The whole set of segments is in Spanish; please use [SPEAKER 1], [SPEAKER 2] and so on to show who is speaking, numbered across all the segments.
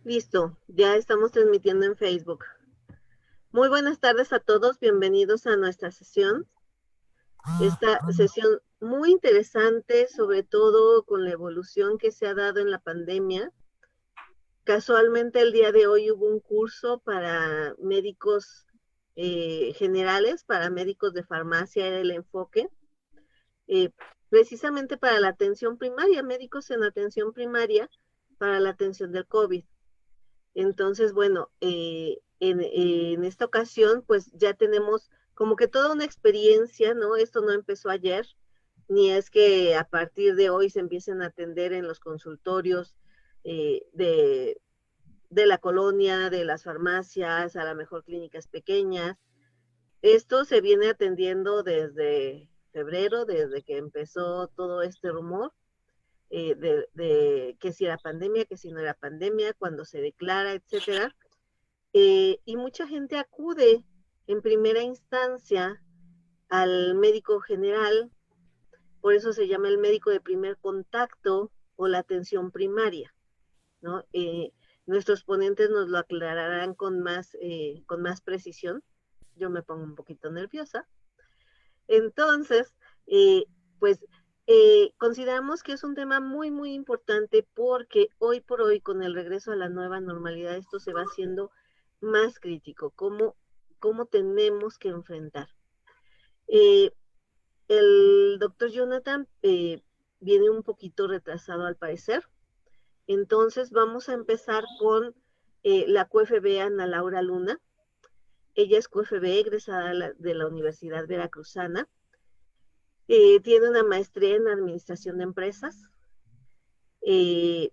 [SPEAKER 1] Listo, ya estamos transmitiendo en Facebook. Muy buenas tardes a todos, bienvenidos a nuestra sesión. Esta sesión muy interesante, sobre todo con la evolución que se ha dado en la pandemia. Casualmente el día de hoy hubo un curso para médicos generales, para médicos de farmacia, era el enfoque, eh, precisamente para la atención primaria, médicos en atención primaria para la atención del COVID. Entonces, bueno, en esta ocasión, pues ya tenemos como que toda una experiencia, ¿no? Esto no empezó ayer, ni es que a partir de hoy se empiecen a atender en los consultorios eh, de, de la colonia, de las farmacias, a lo mejor clínicas pequeñas. Esto se viene atendiendo desde febrero, desde que empezó todo este rumor. De que si era pandemia, que si no era pandemia, cuando se declara, etcétera. Y mucha gente acude en primera instancia al médico general, por eso se llama el médico de primer contacto o la atención primaria, ¿no? Nuestros ponentes nos lo aclararán con más precisión. Yo me pongo un poquito nerviosa. Entonces, eh, pues consideramos que es un tema muy, muy importante porque hoy por hoy, con el regreso a la nueva normalidad, esto se va haciendo más crítico, cómo tenemos que enfrentar. Eh, el doctor Jonathan viene un poquito retrasado al parecer, entonces vamos a empezar con la QFB Ana Laura Luna. Ella es QFB egresada de la Universidad Veracruzana. Tiene una maestría en administración de empresas. Eh,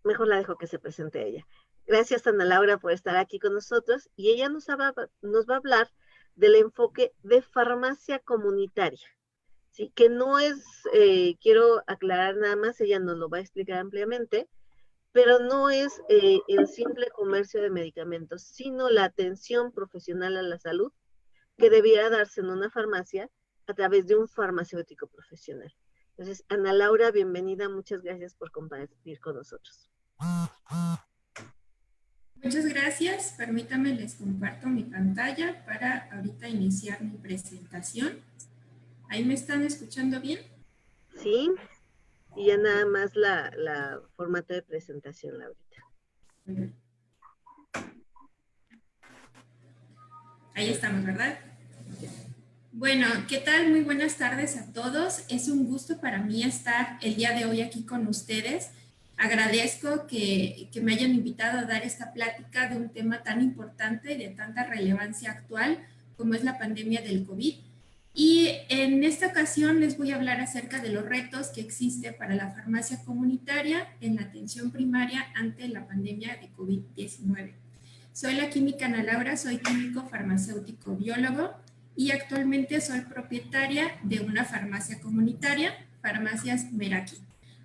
[SPEAKER 1] Mejor la dejo que se presente ella. Gracias, Ana Laura, por estar aquí con nosotros. Y ella nos va a hablar del enfoque de farmacia comunitaria. ¿Sí? Que no es, quiero aclarar nada más, ella nos lo va a explicar ampliamente, pero no es el simple comercio de medicamentos, sino la atención profesional a la salud que debiera darse en una farmacia a través de un farmacéutico profesional. Entonces, Ana Laura, bienvenida, muchas gracias por compartir con nosotros.
[SPEAKER 2] Muchas gracias. Permítame, les comparto mi pantalla para ahorita iniciar mi presentación. ¿Ahí me están escuchando bien?
[SPEAKER 1] Sí, y ya nada más la formato de presentación, Laurita.
[SPEAKER 2] Ahí estamos, ¿verdad? Bueno, ¿qué tal? Muy buenas tardes a todos. Es un gusto para mí estar el día de hoy aquí con ustedes. Agradezco que me hayan invitado a dar esta plática de un tema tan importante y de tanta relevancia actual como es la pandemia del COVID. Y en esta ocasión les voy a hablar acerca de los retos que existen para la farmacia comunitaria en la atención primaria ante la pandemia de COVID-19. Soy la química Ana Laura, soy químico farmacéutico biólogo y actualmente soy propietaria de una farmacia comunitaria, Farmacias Meraki.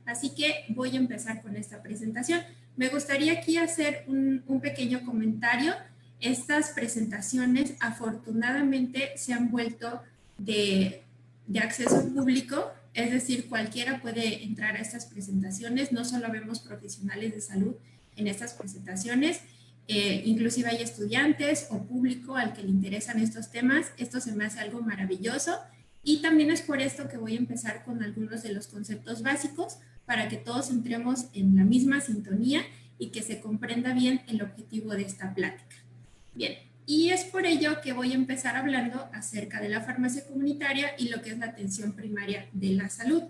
[SPEAKER 2] Así que voy a empezar con esta presentación. Me gustaría aquí hacer un pequeño comentario. Estas presentaciones afortunadamente se han vuelto de acceso público, es decir, cualquiera puede entrar a estas presentaciones, no solo vemos profesionales de salud en estas presentaciones, inclusive hay estudiantes o público al que le interesan estos temas. Esto se me hace algo maravilloso y también es por esto que voy a empezar con algunos de los conceptos básicos para que todos entremos en la misma sintonía y que se comprenda bien el objetivo de esta plática. Bien, y es por ello que voy a empezar hablando acerca de la farmacia comunitaria y lo que es la atención primaria de la salud.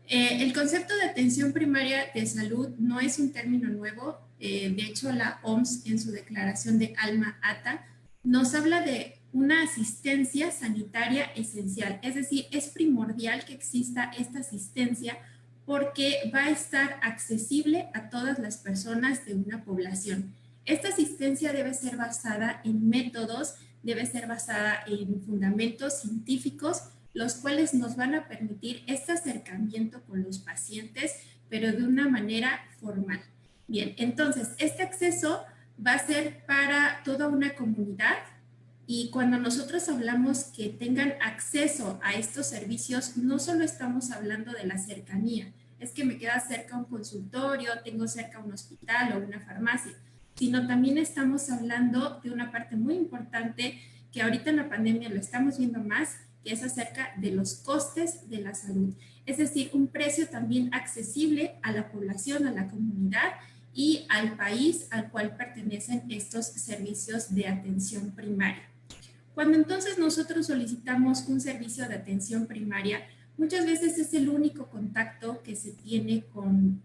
[SPEAKER 2] El concepto de atención primaria de salud no es un término nuevo. De hecho, la OMS en su declaración de Alma Ata nos habla de una asistencia sanitaria esencial. Es decir, es primordial que exista esta asistencia porque va a estar accesible a todas las personas de una población. Esta asistencia debe ser basada en métodos, debe ser basada en fundamentos científicos, los cuales nos van a permitir este acercamiento con los pacientes, pero de una manera formal. Bien, entonces, este acceso va a ser para toda una comunidad y cuando nosotros hablamos que tengan acceso a estos servicios, no solo estamos hablando de la cercanía, es que me queda cerca un consultorio, tengo cerca un hospital o una farmacia, sino también estamos hablando de una parte muy importante que ahorita en la pandemia lo estamos viendo más, que es acerca de los costes de la salud. Es decir, un precio también accesible a la población, a la comunidad y al país al cual pertenecen estos servicios de atención primaria. Cuando entonces nosotros solicitamos un servicio de atención primaria, muchas veces es el único contacto que se tiene con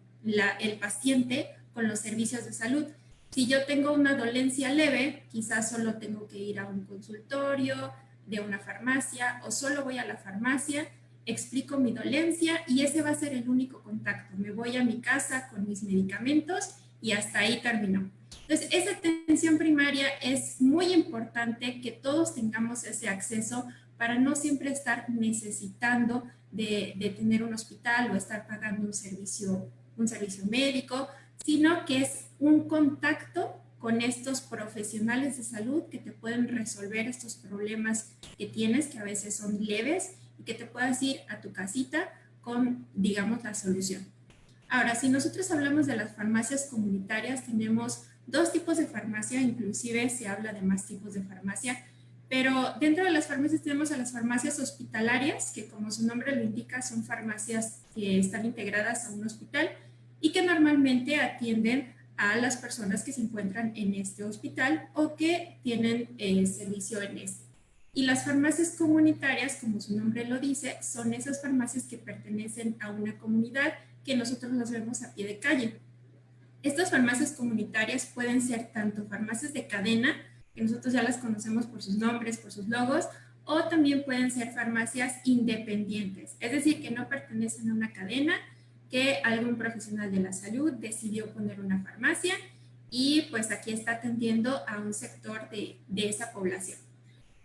[SPEAKER 2] el paciente con los servicios de salud. Si yo tengo una dolencia leve, quizás solo tengo que ir a un consultorio de una farmacia o solo voy a la farmacia, explico mi dolencia y ese va a ser el único contacto. Me voy a mi casa con mis medicamentos y hasta ahí terminó. Entonces, esa atención primaria es muy importante que todos tengamos ese acceso para no siempre estar necesitando de tener un hospital o estar pagando un servicio médico, sino que es un contacto con estos profesionales de salud que te pueden resolver estos problemas que tienes, que a veces son leves, y que te puedas ir a tu casita con, digamos, la solución. Ahora, si nosotros hablamos de las farmacias comunitarias, tenemos dos tipos de farmacia, inclusive se habla de más tipos de farmacia, pero dentro de las farmacias tenemos a las farmacias hospitalarias, que como su nombre lo indica, son farmacias que están integradas a un hospital y que normalmente atienden a las personas que se encuentran en este hospital o que tienen servicio en este. Y las farmacias comunitarias, como su nombre lo dice, son esas farmacias que pertenecen a una comunidad que nosotros las vemos a pie de calle. Estas farmacias comunitarias pueden ser tanto farmacias de cadena, que nosotros ya las conocemos por sus nombres, por sus logos, o también pueden ser farmacias independientes, es decir, que no pertenecen a una cadena, que algún profesional de la salud decidió poner una farmacia y pues aquí está atendiendo a un sector de esa población.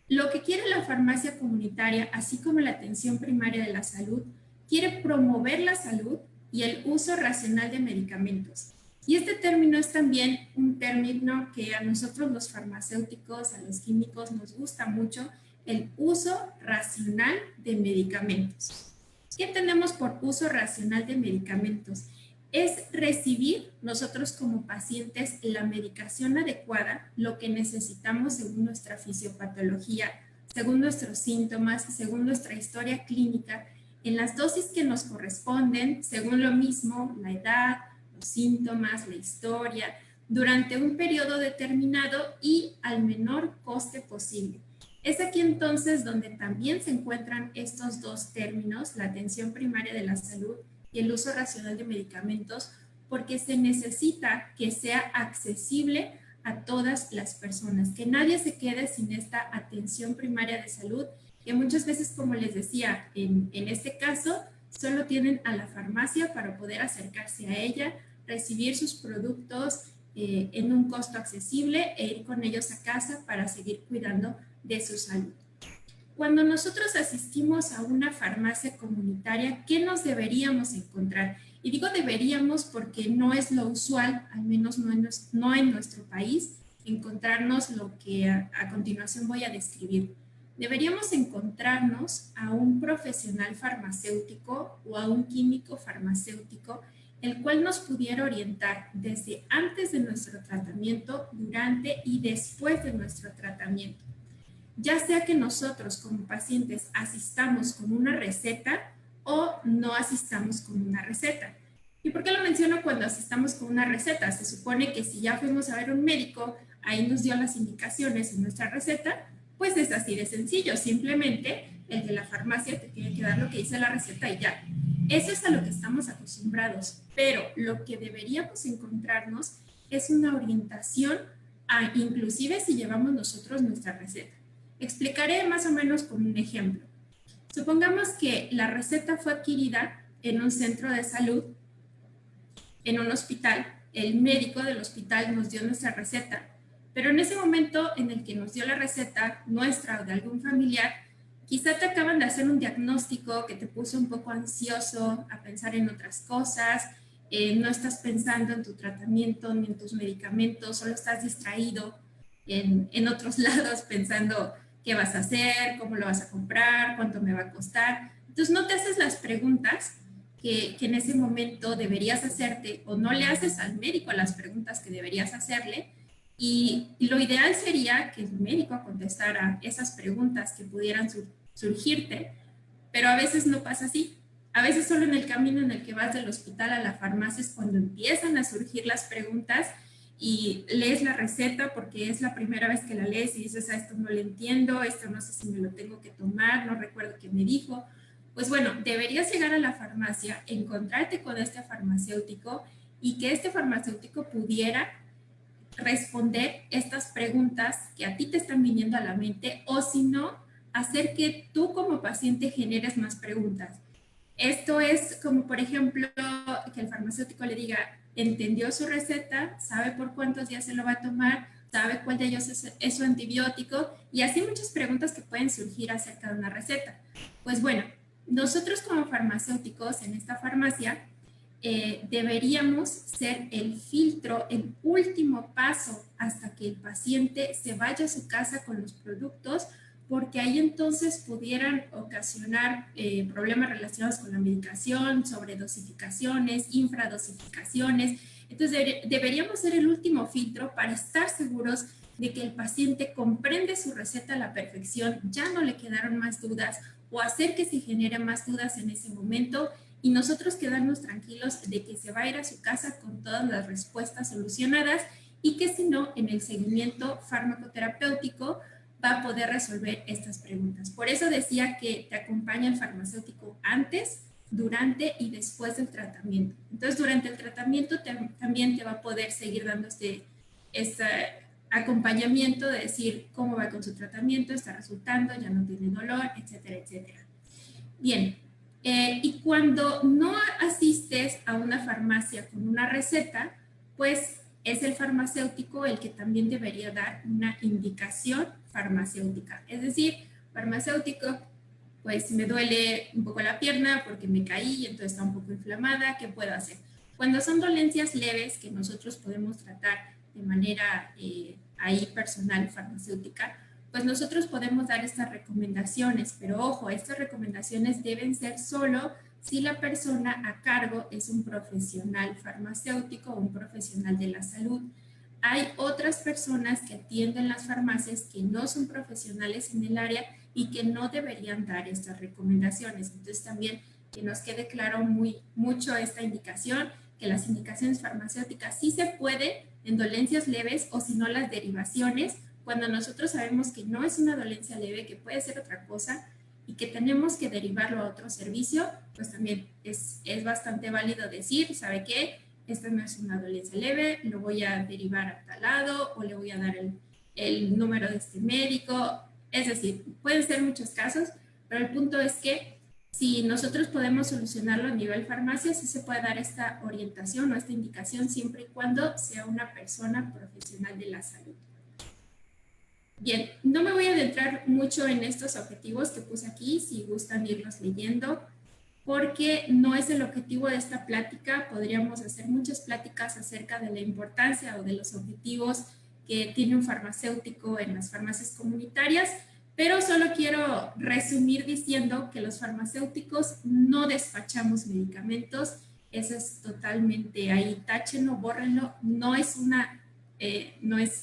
[SPEAKER 2] Lo que quiere la farmacia comunitaria, así como la atención primaria de la salud, quiere promover la salud y el uso racional de medicamentos. Y este término es también un término que a nosotros los farmacéuticos, a los químicos nos gusta mucho, el uso racional de medicamentos. ¿Qué entendemos por uso racional de medicamentos? Es recibir nosotros como pacientes la medicación adecuada, lo que necesitamos según nuestra fisiopatología, según nuestros síntomas, según nuestra historia clínica, en las dosis que nos corresponden, según lo mismo, la edad, los síntomas, la historia, durante un periodo determinado y al menor coste posible. Es aquí entonces donde también se encuentran estos dos términos, la atención primaria de la salud y el uso racional de medicamentos, porque se necesita que sea accesible a todas las personas, que nadie se quede sin esta atención primaria de salud, que muchas veces, como les decía, en este caso, solo tienen a la farmacia para poder acercarse a ella, recibir sus productos en un costo accesible e ir con ellos a casa para seguir cuidando de su salud. Cuando nosotros asistimos a una farmacia comunitaria, ¿qué nos deberíamos encontrar? Y digo deberíamos porque no es lo usual, al menos no en nuestro país, encontrarnos lo que a continuación voy a describir. Deberíamos encontrarnos a un profesional farmacéutico o a un químico farmacéutico, el cual nos pudiera orientar desde antes de nuestro tratamiento, durante y después de nuestro tratamiento. Ya sea que nosotros como pacientes asistamos con una receta o no asistamos con una receta. ¿Y por qué lo menciono cuando asistamos con una receta? Se supone que si ya fuimos a ver un médico, ahí nos dio las indicaciones en nuestra receta, pues es así de sencillo, simplemente el de la farmacia te tiene que dar lo que dice la receta y ya. Eso es a lo que estamos acostumbrados, pero lo que deberíamos encontrarnos es una orientación a, inclusive si llevamos nosotros nuestra receta. Explicaré más o menos con un ejemplo. Supongamos que la receta fue adquirida en un centro de salud, en un hospital. El médico del hospital nos dio nuestra receta, pero en ese momento en el que nos dio la receta nuestra o de algún familiar, quizá te acaban de hacer un diagnóstico que te puso un poco ansioso a pensar en otras cosas, no estás pensando en tu tratamiento ni en tus medicamentos, solo estás distraído en otros lados pensando qué vas a hacer, cómo lo vas a comprar, cuánto me va a costar. Entonces no te haces las preguntas que en ese momento deberías hacerte o no le haces al médico las preguntas que deberías hacerle. Y lo ideal sería que el médico contestara esas preguntas que pudieran surgirte, pero a veces no pasa así. A veces solo en el camino en el que vas del hospital a la farmacia es cuando empiezan a surgir las preguntas y lees la receta porque es la primera vez que la lees y dices, a esto no le entiendo, esto no sé si me lo tengo que tomar, no recuerdo qué me dijo. Pues bueno, deberías llegar a la farmacia, encontrarte con este farmacéutico y que este farmacéutico pudiera responder estas preguntas que a ti te están viniendo a la mente, o si no, hacer que tú como paciente generes más preguntas. Esto es como, por ejemplo, que el farmacéutico le diga, entendió su receta, sabe por cuántos días se lo va a tomar, sabe cuál de ellos es su antibiótico, y así muchas preguntas que pueden surgir acerca de una receta. Pues bueno, nosotros como farmacéuticos en esta farmacia deberíamos ser el filtro, el último paso hasta que el paciente se vaya a su casa con los productos, porque ahí entonces pudieran ocasionar problemas relacionados con la medicación, sobredosificaciones, infradosificaciones. Entonces deberíamos ser el último filtro para estar seguros de que el paciente comprende su receta a la perfección, ya no le quedaron más dudas o hacer que se generen más dudas en ese momento y nosotros quedarnos tranquilos de que se va a ir a su casa con todas las respuestas solucionadas y que si no, en el seguimiento farmacoterapéutico va a poder resolver estas preguntas. Por eso decía que te acompaña el farmacéutico antes, durante y después del tratamiento. Entonces, durante el tratamiento también te va a poder seguir dando este acompañamiento de decir cómo va con su tratamiento, está resultando, ya no tiene dolor, etcétera, etcétera. Bien, y cuando no asistes a una farmacia con una receta, pues es el farmacéutico el que también debería dar una indicación farmacéutica. Es decir, farmacéutico, pues me duele un poco la pierna porque me caí y entonces está un poco inflamada, ¿qué puedo hacer? Cuando son dolencias leves que nosotros podemos tratar de manera ahí personal farmacéutica, pues nosotros podemos dar estas recomendaciones, pero ojo, estas recomendaciones deben ser solo si la persona a cargo es un profesional farmacéutico o un profesional de la salud. Hay otras personas que atienden las farmacias que no son profesionales en el área y que no deberían dar estas recomendaciones. Entonces también que nos quede claro mucho esta indicación, que las indicaciones farmacéuticas sí se puede en dolencias leves o si no las derivaciones, cuando nosotros sabemos que no es una dolencia leve, que puede ser otra cosa y que tenemos que derivarlo a otro servicio, pues también es bastante válido decir, ¿sabe qué? Esta no es una dolencia leve, lo voy a derivar a tal lado o le voy a dar el número de este médico. Es decir, pueden ser muchos casos, pero el punto es que si nosotros podemos solucionarlo a nivel farmacia, sí se puede dar esta orientación o esta indicación siempre y cuando sea una persona profesional de la salud. Bien, no me voy a adentrar mucho en estos objetivos que puse aquí, si gustan irlos leyendo, porque no es el objetivo de esta plática. Podríamos hacer muchas pláticas acerca de la importancia o de los objetivos que tiene un farmacéutico en las farmacias comunitarias, pero solo quiero resumir diciendo que los farmacéuticos no despachamos medicamentos. Eso es totalmente ahí, táchenlo, bórrenlo, no es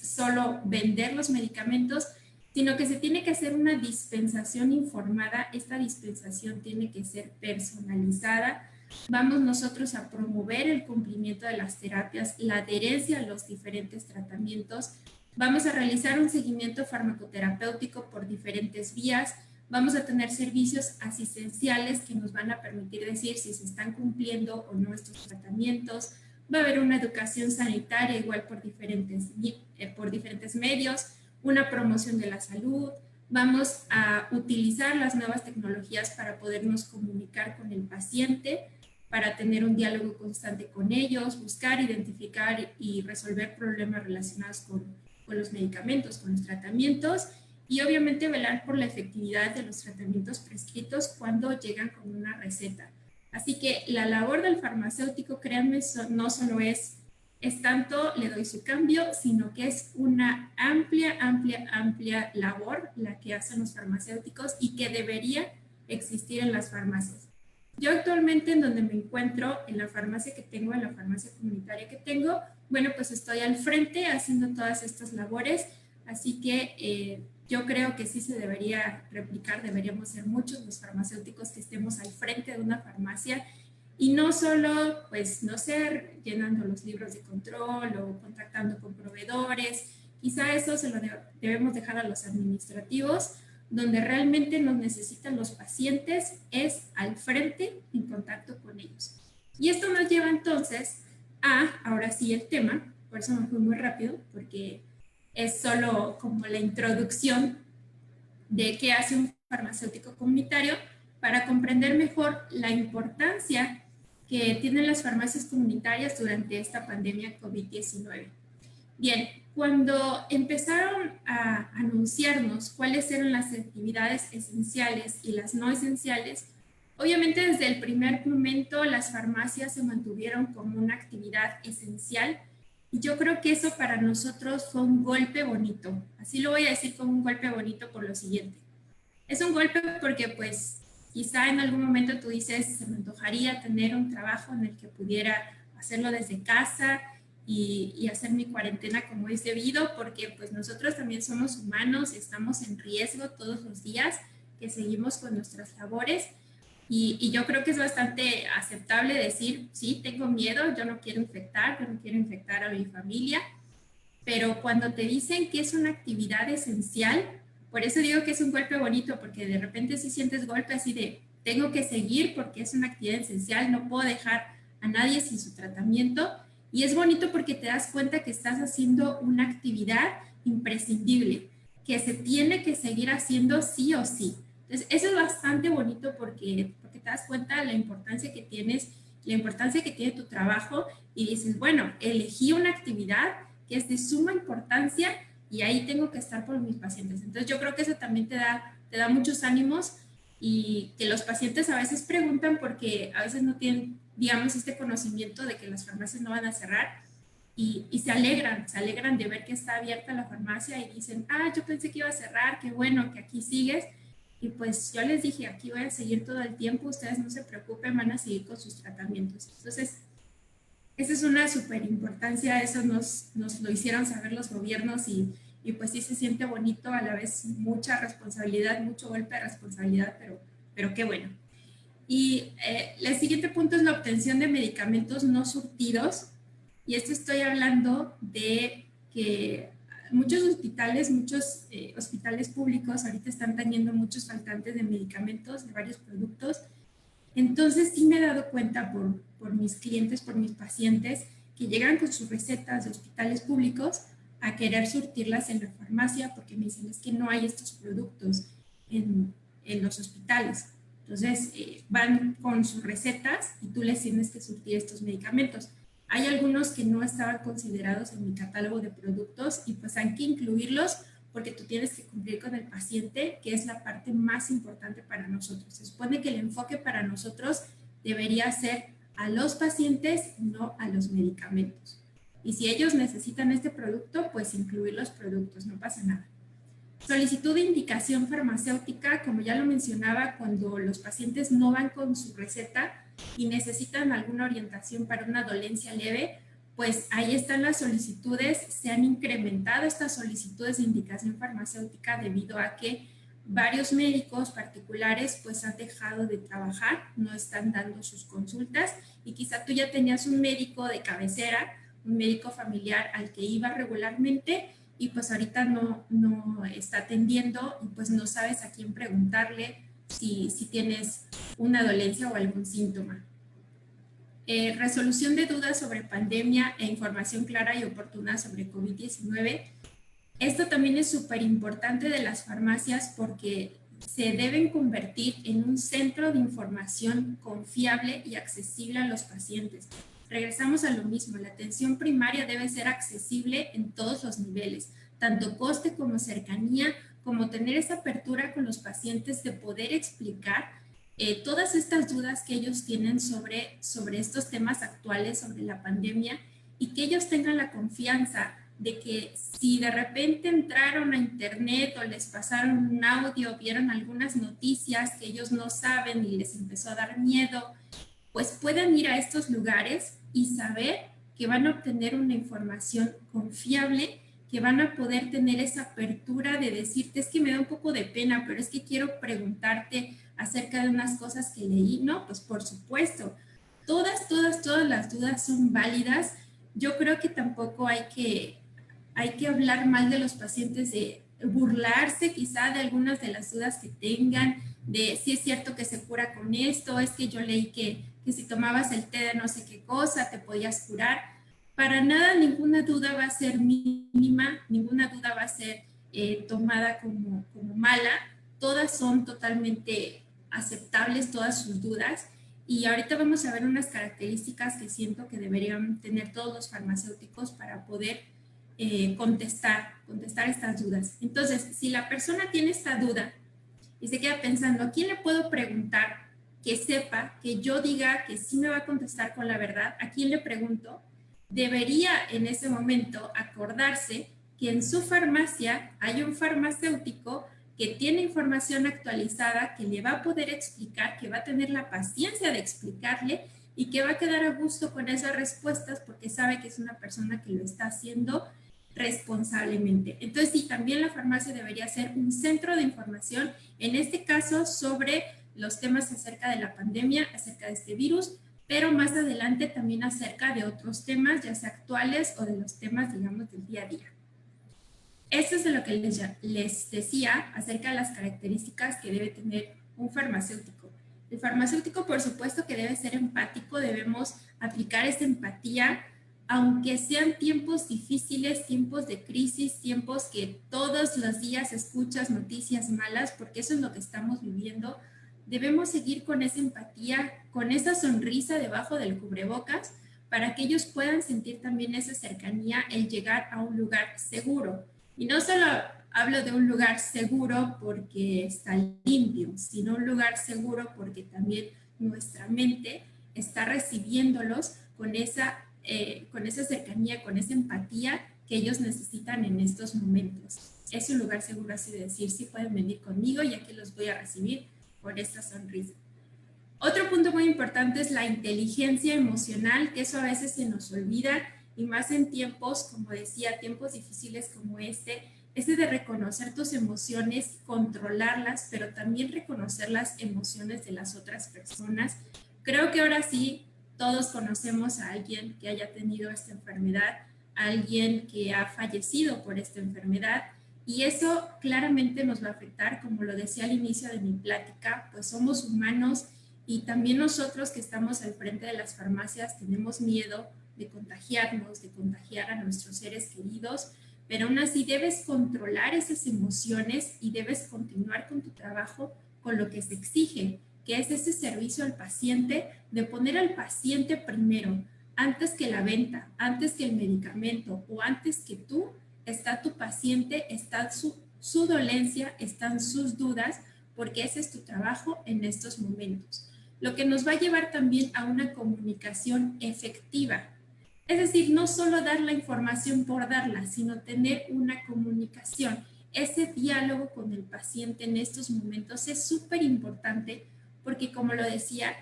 [SPEAKER 2] solo vender los medicamentos, sino que se tiene que hacer una dispensación informada. Esta dispensación tiene que ser personalizada. Vamos nosotros a promover el cumplimiento de las terapias, la adherencia a los diferentes tratamientos. Vamos a realizar un seguimiento farmacoterapéutico por diferentes vías. Vamos a tener servicios asistenciales que nos van a permitir decir si se están cumpliendo o no estos tratamientos. Va a haber una educación sanitaria igual por diferentes medios, una promoción de la salud. Vamos a utilizar las nuevas tecnologías para podernos comunicar con el paciente, para tener un diálogo constante con ellos, buscar, identificar y resolver problemas relacionados con los medicamentos, con los tratamientos y obviamente velar por la efectividad de los tratamientos prescritos cuando llegan con una receta. Así que la labor del farmacéutico, créanme, no solo es tanto le doy su cambio, sino que es una amplia labor la que hacen los farmacéuticos y que debería existir en las farmacias. Yo actualmente en donde me encuentro, en la farmacia que tengo, en la farmacia comunitaria que tengo, bueno, pues estoy al frente haciendo todas estas labores, así que yo creo que sí se debería replicar, deberíamos ser muchos los farmacéuticos que estemos al frente de una farmacia y no solo, pues, no ser llenando los libros de control o contactando con proveedores, quizá eso se lo debemos dejar a los administrativos, donde realmente nos necesitan los pacientes es al frente en contacto con ellos. Y esto nos lleva entonces a, ahora sí, el tema, por eso me fui muy rápido, porque es solo como la introducción de qué hace un farmacéutico comunitario para comprender mejor la importancia que tienen las farmacias comunitarias durante esta pandemia COVID-19. Bien, cuando empezaron a anunciarnos cuáles eran las actividades esenciales y las no esenciales, obviamente desde el primer momento las farmacias se mantuvieron como una actividad esencial y yo creo que eso para nosotros fue un golpe bonito. Así lo voy a decir como un golpe bonito por lo siguiente. Es un golpe porque pues quizá en algún momento tú dices, se me antojaría tener un trabajo en el que pudiera hacerlo desde casa y hacer mi cuarentena como es debido, porque pues nosotros también somos humanos, estamos en riesgo todos los días que seguimos con nuestras labores y yo creo que es bastante aceptable decir, sí, tengo miedo, yo no quiero infectar a mi familia, pero cuando te dicen que es una actividad esencial, por eso digo que es un golpe bonito, porque de repente sí sientes golpe así de, tengo que seguir porque es una actividad esencial, no puedo dejar a nadie sin su tratamiento, y es bonito porque te das cuenta que estás haciendo una actividad imprescindible, que se tiene que seguir haciendo sí o sí. Entonces, eso es bastante bonito porque te das cuenta de la importancia que tienes, la importancia que tiene tu trabajo, y dices, bueno, elegí una actividad que es de suma importancia y ahí tengo que estar por mis pacientes. Entonces yo creo que eso también te da muchos ánimos y que los pacientes a veces preguntan porque a veces no tienen, digamos, este conocimiento de que las farmacias no van a cerrar y se alegran de ver que está abierta la farmacia y dicen, ah, yo pensé que iba a cerrar, qué bueno que aquí sigues. Y pues yo les dije, aquí voy a seguir todo el tiempo, ustedes no se preocupen, van a seguir con sus tratamientos. Entonces, esa es una súper importancia, eso nos lo hicieron saber los gobiernos y pues sí se siente bonito, a la vez mucha responsabilidad, mucho golpe de responsabilidad, pero qué bueno. Y el siguiente punto es la obtención de medicamentos no surtidos. Y esto estoy hablando de que muchos hospitales públicos ahorita están teniendo muchos faltantes de medicamentos, de varios productos, entonces sí me he dado cuenta por mis clientes, por mis pacientes, que llegan con sus recetas de hospitales públicos a querer surtirlas en la farmacia porque me dicen es que no hay estos productos en los hospitales. Entonces van con sus recetas y tú les tienes que surtir estos medicamentos. Hay algunos que no estaban considerados en mi catálogo de productos y pues hay que incluirlos porque tú tienes que cumplir con el paciente, que es la parte más importante para nosotros. Se supone que el enfoque para nosotros debería ser a los pacientes, no a los medicamentos. Y si ellos necesitan este producto, pues incluir los productos, no pasa nada. Solicitud de indicación farmacéutica, como ya lo mencionaba, cuando los pacientes no van con su receta y necesitan alguna orientación para una dolencia leve, pues ahí están las solicitudes, se han incrementado estas solicitudes de indicación farmacéutica debido a que varios médicos particulares pues han dejado de trabajar, no están dando sus consultas y quizá tú ya tenías un médico de cabecera, un médico familiar al que iba regularmente y pues ahorita no está atendiendo y pues no sabes a quién preguntarle si tienes una dolencia o algún síntoma. Resolución de dudas sobre pandemia e información clara y oportuna sobre COVID-19. Esto también es súper importante de las farmacias porque se deben convertir en un centro de información confiable y accesible a los pacientes. Regresamos a lo mismo, la atención primaria debe ser accesible en todos los niveles, tanto coste como cercanía, como tener esa apertura con los pacientes de poder explicar todas estas dudas que ellos tienen sobre estos temas actuales, sobre la pandemia, y que ellos tengan la confianza de que si de repente entraron a internet o les pasaron un audio, vieron algunas noticias que ellos no saben y les empezó a dar miedo, pues puedan ir a estos lugares y saber que van a obtener una información confiable, que van a poder tener esa apertura de decirte, es que me da un poco de pena, pero es que quiero preguntarte acerca de unas cosas que leí. No, pues por supuesto, todas las dudas son válidas. Yo creo que tampoco hay que hablar mal de los pacientes, de burlarse quizá de algunas de las dudas que tengan, de si es cierto que se cura con esto, es que yo leí que si tomabas el té de no sé qué cosa te podías curar. Para nada, ninguna duda va a ser mínima, ninguna duda va a ser tomada como mala. Todas son totalmente aceptables, todas sus dudas. Y ahorita vamos a ver unas características que siento que deberían tener todos los farmacéuticos para poder contestar estas dudas. Entonces, si la persona tiene esta duda y se queda pensando, ¿a quién le puedo preguntar que sepa, que yo diga que sí me va a contestar con la verdad? ¿A quién le pregunto? Debería en ese momento acordarse que en su farmacia hay un farmacéutico que tiene información actualizada, que le va a poder explicar, que va a tener la paciencia de explicarle y que va a quedar a gusto con esas respuestas porque sabe que es una persona que lo está haciendo responsablemente. Entonces, sí, también la farmacia debería ser un centro de información, en este caso sobre los temas acerca de la pandemia, acerca de este virus, pero más adelante también acerca de otros temas, ya sea actuales o de los temas, digamos, del día a día. Esto es de lo que les decía acerca de las características que debe tener un farmacéutico. El farmacéutico, por supuesto, que debe ser empático, debemos aplicar esa empatía, aunque sean tiempos difíciles, tiempos de crisis, tiempos que todos los días escuchas noticias malas, porque eso es lo que estamos viviendo. Debemos seguir con esa empatía, con esa sonrisa debajo del cubrebocas, para que ellos puedan sentir también esa cercanía, el llegar a un lugar seguro. Y no solo hablo de un lugar seguro porque está limpio, sino un lugar seguro porque también nuestra mente está recibiéndolos con esa cercanía, con esa empatía que ellos necesitan en estos momentos. Es un lugar seguro, así de decir, sí pueden venir conmigo y aquí los voy a recibir con esta sonrisa. Otro punto muy importante es la inteligencia emocional, que eso a veces se nos olvida, y más en tiempos, como decía, tiempos difíciles como este de reconocer tus emociones, controlarlas, pero también reconocer las emociones de las otras personas. Creo que ahora sí todos conocemos a alguien que haya tenido esta enfermedad, a alguien que ha fallecido por esta enfermedad, y eso claramente nos va a afectar, como lo decía al inicio de mi plática, pues somos humanos y también nosotros que estamos al frente de las farmacias tenemos miedo de contagiarnos, de contagiar a nuestros seres queridos, pero aún así debes controlar esas emociones y debes continuar con tu trabajo con lo que se exige, que es ese servicio al paciente, de poner al paciente primero, antes que la venta, antes que el medicamento o antes que tú, está tu paciente, está su dolencia, están sus dudas, porque ese es tu trabajo en estos momentos. Lo que nos va a llevar también a una comunicación efectiva. Es decir, no solo dar la información por darla, sino tener una comunicación. Ese diálogo con el paciente en estos momentos es súper importante porque, como lo decía,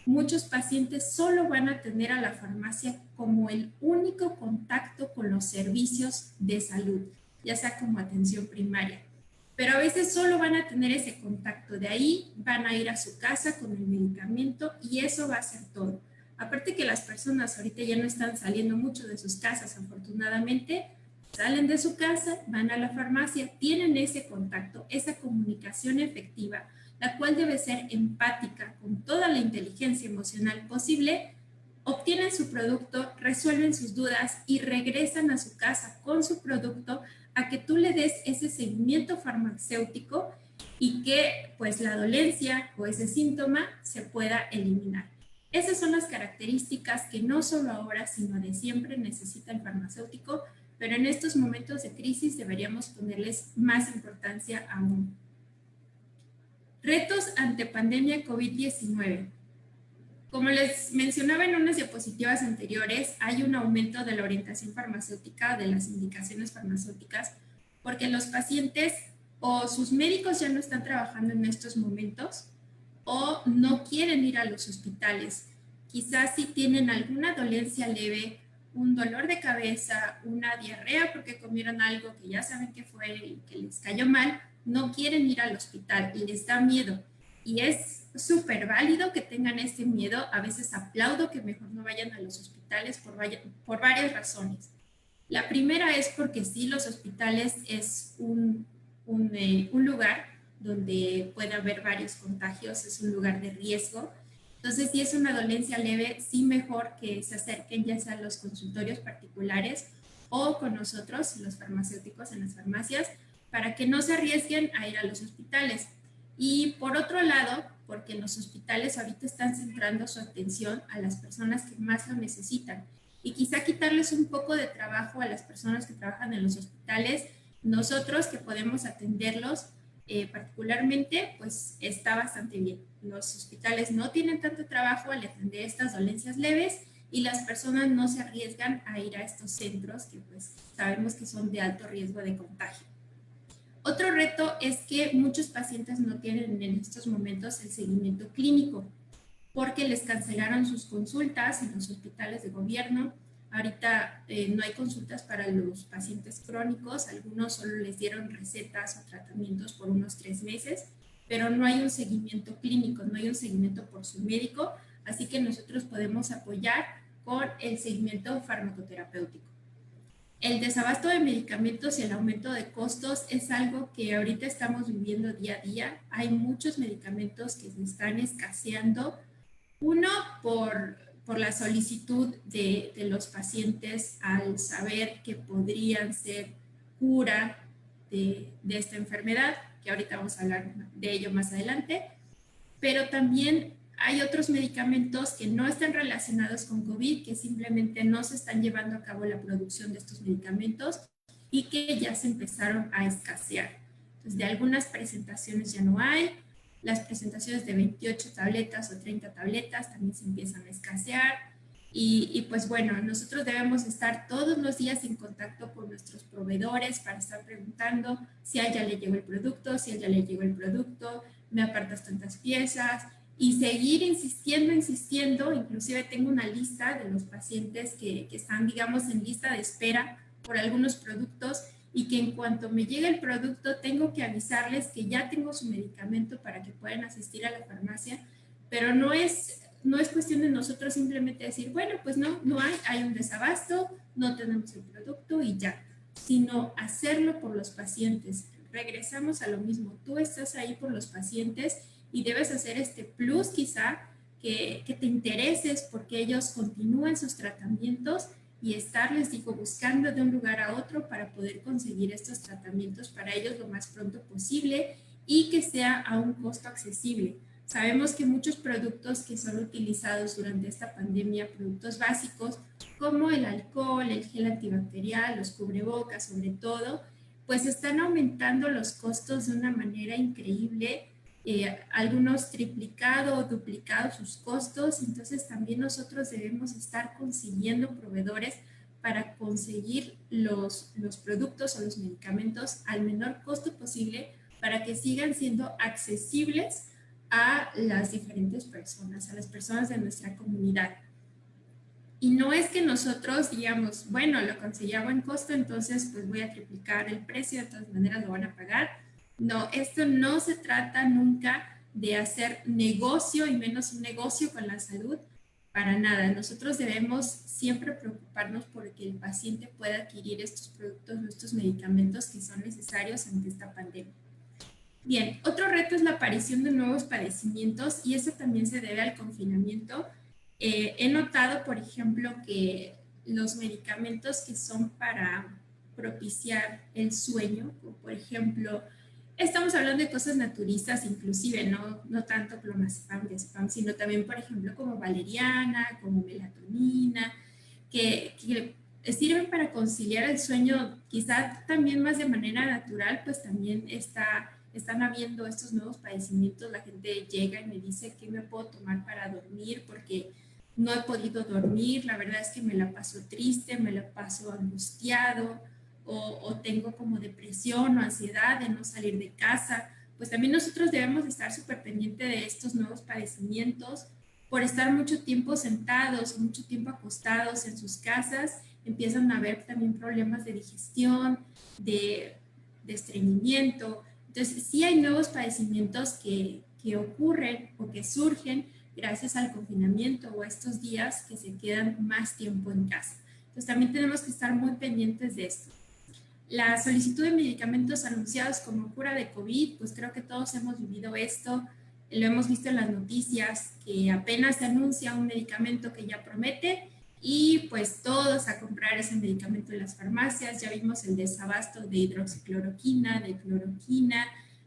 [SPEAKER 2] muchos pacientes solo van a tener a la farmacia como el único contacto con los servicios de salud, ya sea como atención primaria. Pero a veces solo van a tener ese contacto, de ahí van a ir a su casa con el medicamento y eso va a ser todo. Aparte que las personas ahorita ya no están saliendo mucho de sus casas, afortunadamente, salen de su casa, van a la farmacia, tienen ese contacto, esa comunicación efectiva, la cual debe ser empática, con toda la inteligencia emocional posible, obtienen su producto, resuelven sus dudas y regresan a su casa con su producto a que tú le des ese seguimiento farmacéutico y que pues la dolencia o ese síntoma se pueda eliminar. Esas son las características que no solo ahora, sino de siempre necesita el farmacéutico, pero en estos momentos de crisis deberíamos ponerles más importancia aún. Retos ante pandemia COVID-19. Como les mencionaba en unas diapositivas anteriores, hay un aumento de la orientación farmacéutica, de las indicaciones farmacéuticas, porque los pacientes o sus médicos ya no están trabajando en estos momentos o no quieren ir a los hospitales. Quizás si tienen alguna dolencia leve, un dolor de cabeza, una diarrea porque comieron algo que ya saben que fue y que les cayó mal, no quieren ir al hospital y les da miedo. Y es súper válido que tengan este miedo. A veces aplaudo que mejor no vayan a los hospitales por varias razones. La primera es porque sí, los hospitales es un lugar donde puede haber varios contagios, es un lugar de riesgo. Entonces, si es una dolencia leve, sí mejor que se acerquen ya sea a los consultorios particulares o con nosotros, los farmacéuticos en las farmacias, para que no se arriesguen a ir a los hospitales. Y por otro lado, porque los hospitales ahorita están centrando su atención a las personas que más lo necesitan y quizá quitarles un poco de trabajo a las personas que trabajan en los hospitales, nosotros que podemos atenderlos particularmente, pues está bastante bien. Los hospitales no tienen tanto trabajo al atender estas dolencias leves y las personas no se arriesgan a ir a estos centros que pues sabemos que son de alto riesgo de contagio. Otro reto es que muchos pacientes no tienen en estos momentos el seguimiento clínico porque les cancelaron sus consultas en los hospitales de gobierno. Ahorita no hay consultas para los pacientes crónicos, algunos solo les dieron recetas o tratamientos por unos 3 meses, pero no hay un seguimiento clínico, no hay un seguimiento por su médico, así que nosotros podemos apoyar con el seguimiento farmacoterapéutico. El desabasto de medicamentos y el aumento de costos es algo que ahorita estamos viviendo día a día. Hay muchos medicamentos que se están escaseando. Uno, por la solicitud de los pacientes al saber que podrían ser cura de esta enfermedad, que ahorita vamos a hablar de ello más adelante, pero también hay otros medicamentos que no están relacionados con COVID, que simplemente no se están llevando a cabo la producción de estos medicamentos y que ya se empezaron a escasear. Entonces, de algunas presentaciones ya no hay, las presentaciones de 28 tabletas o 30 tabletas también se empiezan a escasear y pues bueno, nosotros debemos estar todos los días en contacto con nuestros proveedores para estar preguntando si a ella le llegó el producto, si a ella le llegó el producto, me apartas tantas piezas y seguir insistiendo, inclusive tengo una lista de los pacientes que están, digamos, en lista de espera por algunos productos y que en cuanto me llegue el producto tengo que avisarles que ya tengo su medicamento para que puedan asistir a la farmacia, pero no es cuestión de nosotros simplemente decir, bueno, pues no hay un desabasto, no tenemos el producto y ya, sino hacerlo por los pacientes. Regresamos a lo mismo, tú estás ahí por los pacientes y debes hacer este plus quizá que te intereses porque ellos continúen sus tratamientos y estar, les digo, buscando de un lugar a otro para poder conseguir estos tratamientos para ellos lo más pronto posible y que sea a un costo accesible. Sabemos que muchos productos que son utilizados durante esta pandemia, productos básicos como el alcohol, el gel antibacterial, los cubrebocas sobre todo, pues están aumentando los costos de una manera increíble, algunos triplicado o duplicado sus costos, entonces también nosotros debemos estar consiguiendo proveedores para conseguir los productos o los medicamentos al menor costo posible para que sigan siendo accesibles a las diferentes personas, a las personas de nuestra comunidad. Y no es que nosotros digamos, bueno, lo conseguí a buen costo, entonces pues voy a triplicar el precio, de todas maneras lo van a pagar. No, esto no se trata nunca de hacer negocio y menos un negocio con la salud, para nada. Nosotros debemos siempre preocuparnos por que el paciente pueda adquirir estos productos, estos medicamentos que son necesarios ante esta pandemia. Bien, otro reto es la aparición de nuevos padecimientos y eso también se debe al confinamiento. He notado, por ejemplo, que los medicamentos que son para propiciar el sueño, como por ejemplo, estamos hablando de cosas naturistas, inclusive, no tanto clonazepam, diazepam, sino también, por ejemplo, como valeriana, como melatonina, que sirven para conciliar el sueño, quizá también más de manera natural, pues también está están habiendo estos nuevos padecimientos, la gente llega y me dice qué me puedo tomar para dormir porque no he podido dormir, la verdad es que me la paso triste, me la paso angustiado o tengo como depresión o ansiedad de no salir de casa. Pues también nosotros debemos estar súper pendientes de estos nuevos padecimientos por estar mucho tiempo sentados o mucho tiempo acostados en sus casas. Empiezan a haber también problemas de digestión, de estreñimiento. Entonces, sí hay nuevos padecimientos que ocurren o que surgen gracias al confinamiento o a estos días que se quedan más tiempo en casa. Entonces, también tenemos que estar muy pendientes de esto. La solicitud de medicamentos anunciados como cura de COVID, pues creo que todos hemos vivido esto, lo hemos visto en las noticias, que apenas se anuncia un medicamento que ya promete y pues todos a comprar ese medicamento en las farmacias. Ya vimos el desabasto de hidroxicloroquina, de cloroquina,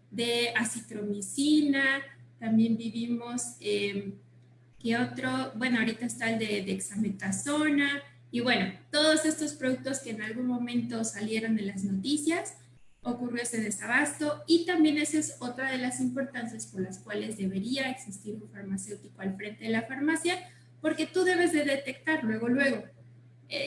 [SPEAKER 2] de acitromicina, también vivimos, ¿qué otro? Bueno, ahorita está el de dexametasona, y bueno, todos estos productos que en algún momento salieron en las noticias, ocurrió ese desabasto y también esa es otra de las importancias por las cuales debería existir un farmacéutico al frente de la farmacia, porque tú debes de detectar luego.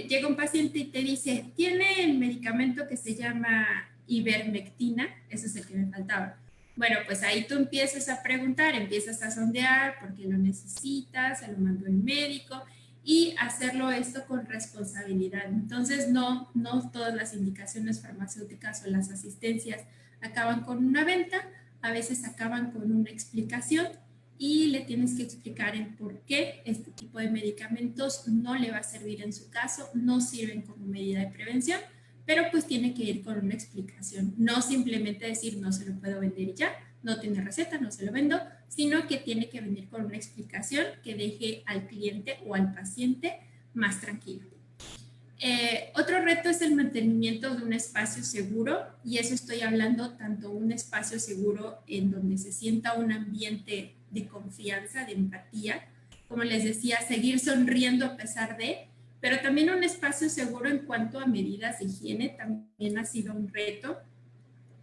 [SPEAKER 2] Llega un paciente y te dice, tiene el medicamento que se llama ivermectina, ese es el que me faltaba. Bueno, pues ahí tú empiezas a preguntar, empiezas a sondear por qué lo necesitas, se lo mandó el médico y hacerlo esto con responsabilidad. Entonces, no todas las indicaciones farmacéuticas o las asistencias acaban con una venta, a veces acaban con una explicación y le tienes que explicar el por qué este tipo de medicamentos no le va a servir en su caso, no sirven como medida de prevención, pero pues tiene que ir con una explicación, no simplemente decir no se lo puedo vender y ya, no tiene receta, no se lo vendo, sino que tiene que venir con una explicación que deje al cliente o al paciente más tranquilo. Otro reto es el mantenimiento de un espacio seguro, y eso estoy hablando tanto un espacio seguro en donde se sienta un ambiente de confianza, de empatía, como les decía, seguir sonriendo a pesar de, pero también un espacio seguro en cuanto a medidas de higiene también ha sido un reto.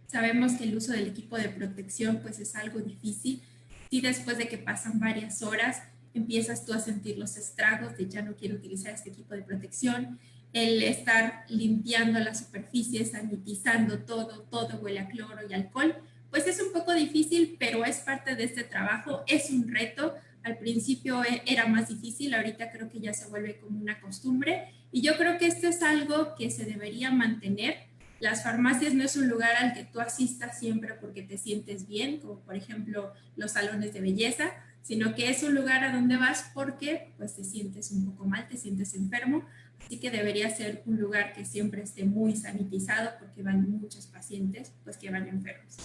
[SPEAKER 2] Sabemos que el uso del equipo de protección pues es algo difícil. Si después de que pasan varias horas empiezas tú a sentir los estragos de ya no quiero utilizar este equipo de protección, el estar limpiando la superficie, sanitizando todo huele a cloro y alcohol, pues es un poco difícil, pero es parte de este trabajo, es un reto. Al principio era más difícil, ahorita creo que ya se vuelve como una costumbre y yo creo que esto es algo que se debería mantener. Las farmacias no es un lugar al que tú asistas siempre porque te sientes bien, como por ejemplo los salones de belleza, sino que es un lugar a donde vas porque pues te sientes un poco mal, te sientes enfermo, así que debería ser un lugar que siempre esté muy sanitizado porque van muchos pacientes pues que van enfermos.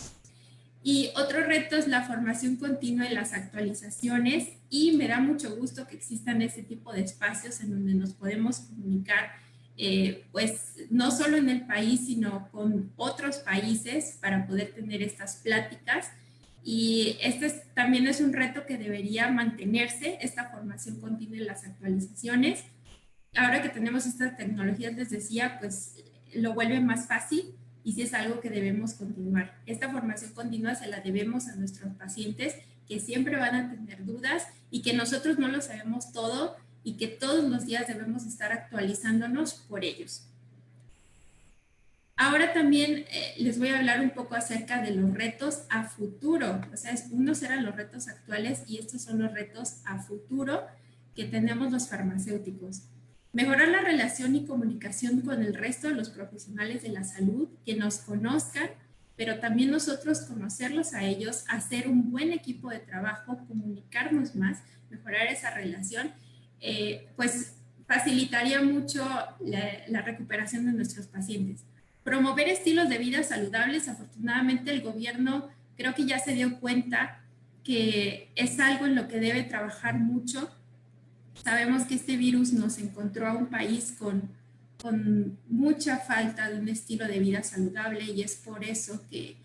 [SPEAKER 2] Y otro reto es la formación continua y las actualizaciones, y me da mucho gusto que existan ese tipo de espacios en donde nos podemos comunicar, pues no solo en el país, sino con otros países para poder tener estas pláticas. Y también es un reto que debería mantenerse, esta formación continua y las actualizaciones. Ahora que tenemos estas tecnologías, les decía, pues lo vuelve más fácil y sí es algo que debemos continuar. Esta formación continua se la debemos a nuestros pacientes que siempre van a tener dudas y que nosotros no lo sabemos todo y que todos los días debemos estar actualizándonos por ellos. Ahora también les voy a hablar un poco acerca de los retos a futuro. O sea, unos eran los retos actuales y estos son los retos a futuro que tenemos los farmacéuticos. Mejorar la relación y comunicación con el resto de los profesionales de la salud, que nos conozcan, pero también nosotros conocerlos a ellos, hacer un buen equipo de trabajo, comunicarnos más, mejorar esa relación, pues facilitaría mucho la recuperación de nuestros pacientes. Promover estilos de vida saludables. Afortunadamente el gobierno creo que ya se dio cuenta que es algo en lo que debe trabajar mucho. Sabemos que este virus nos encontró a un país con mucha falta de un estilo de vida saludable y es por eso que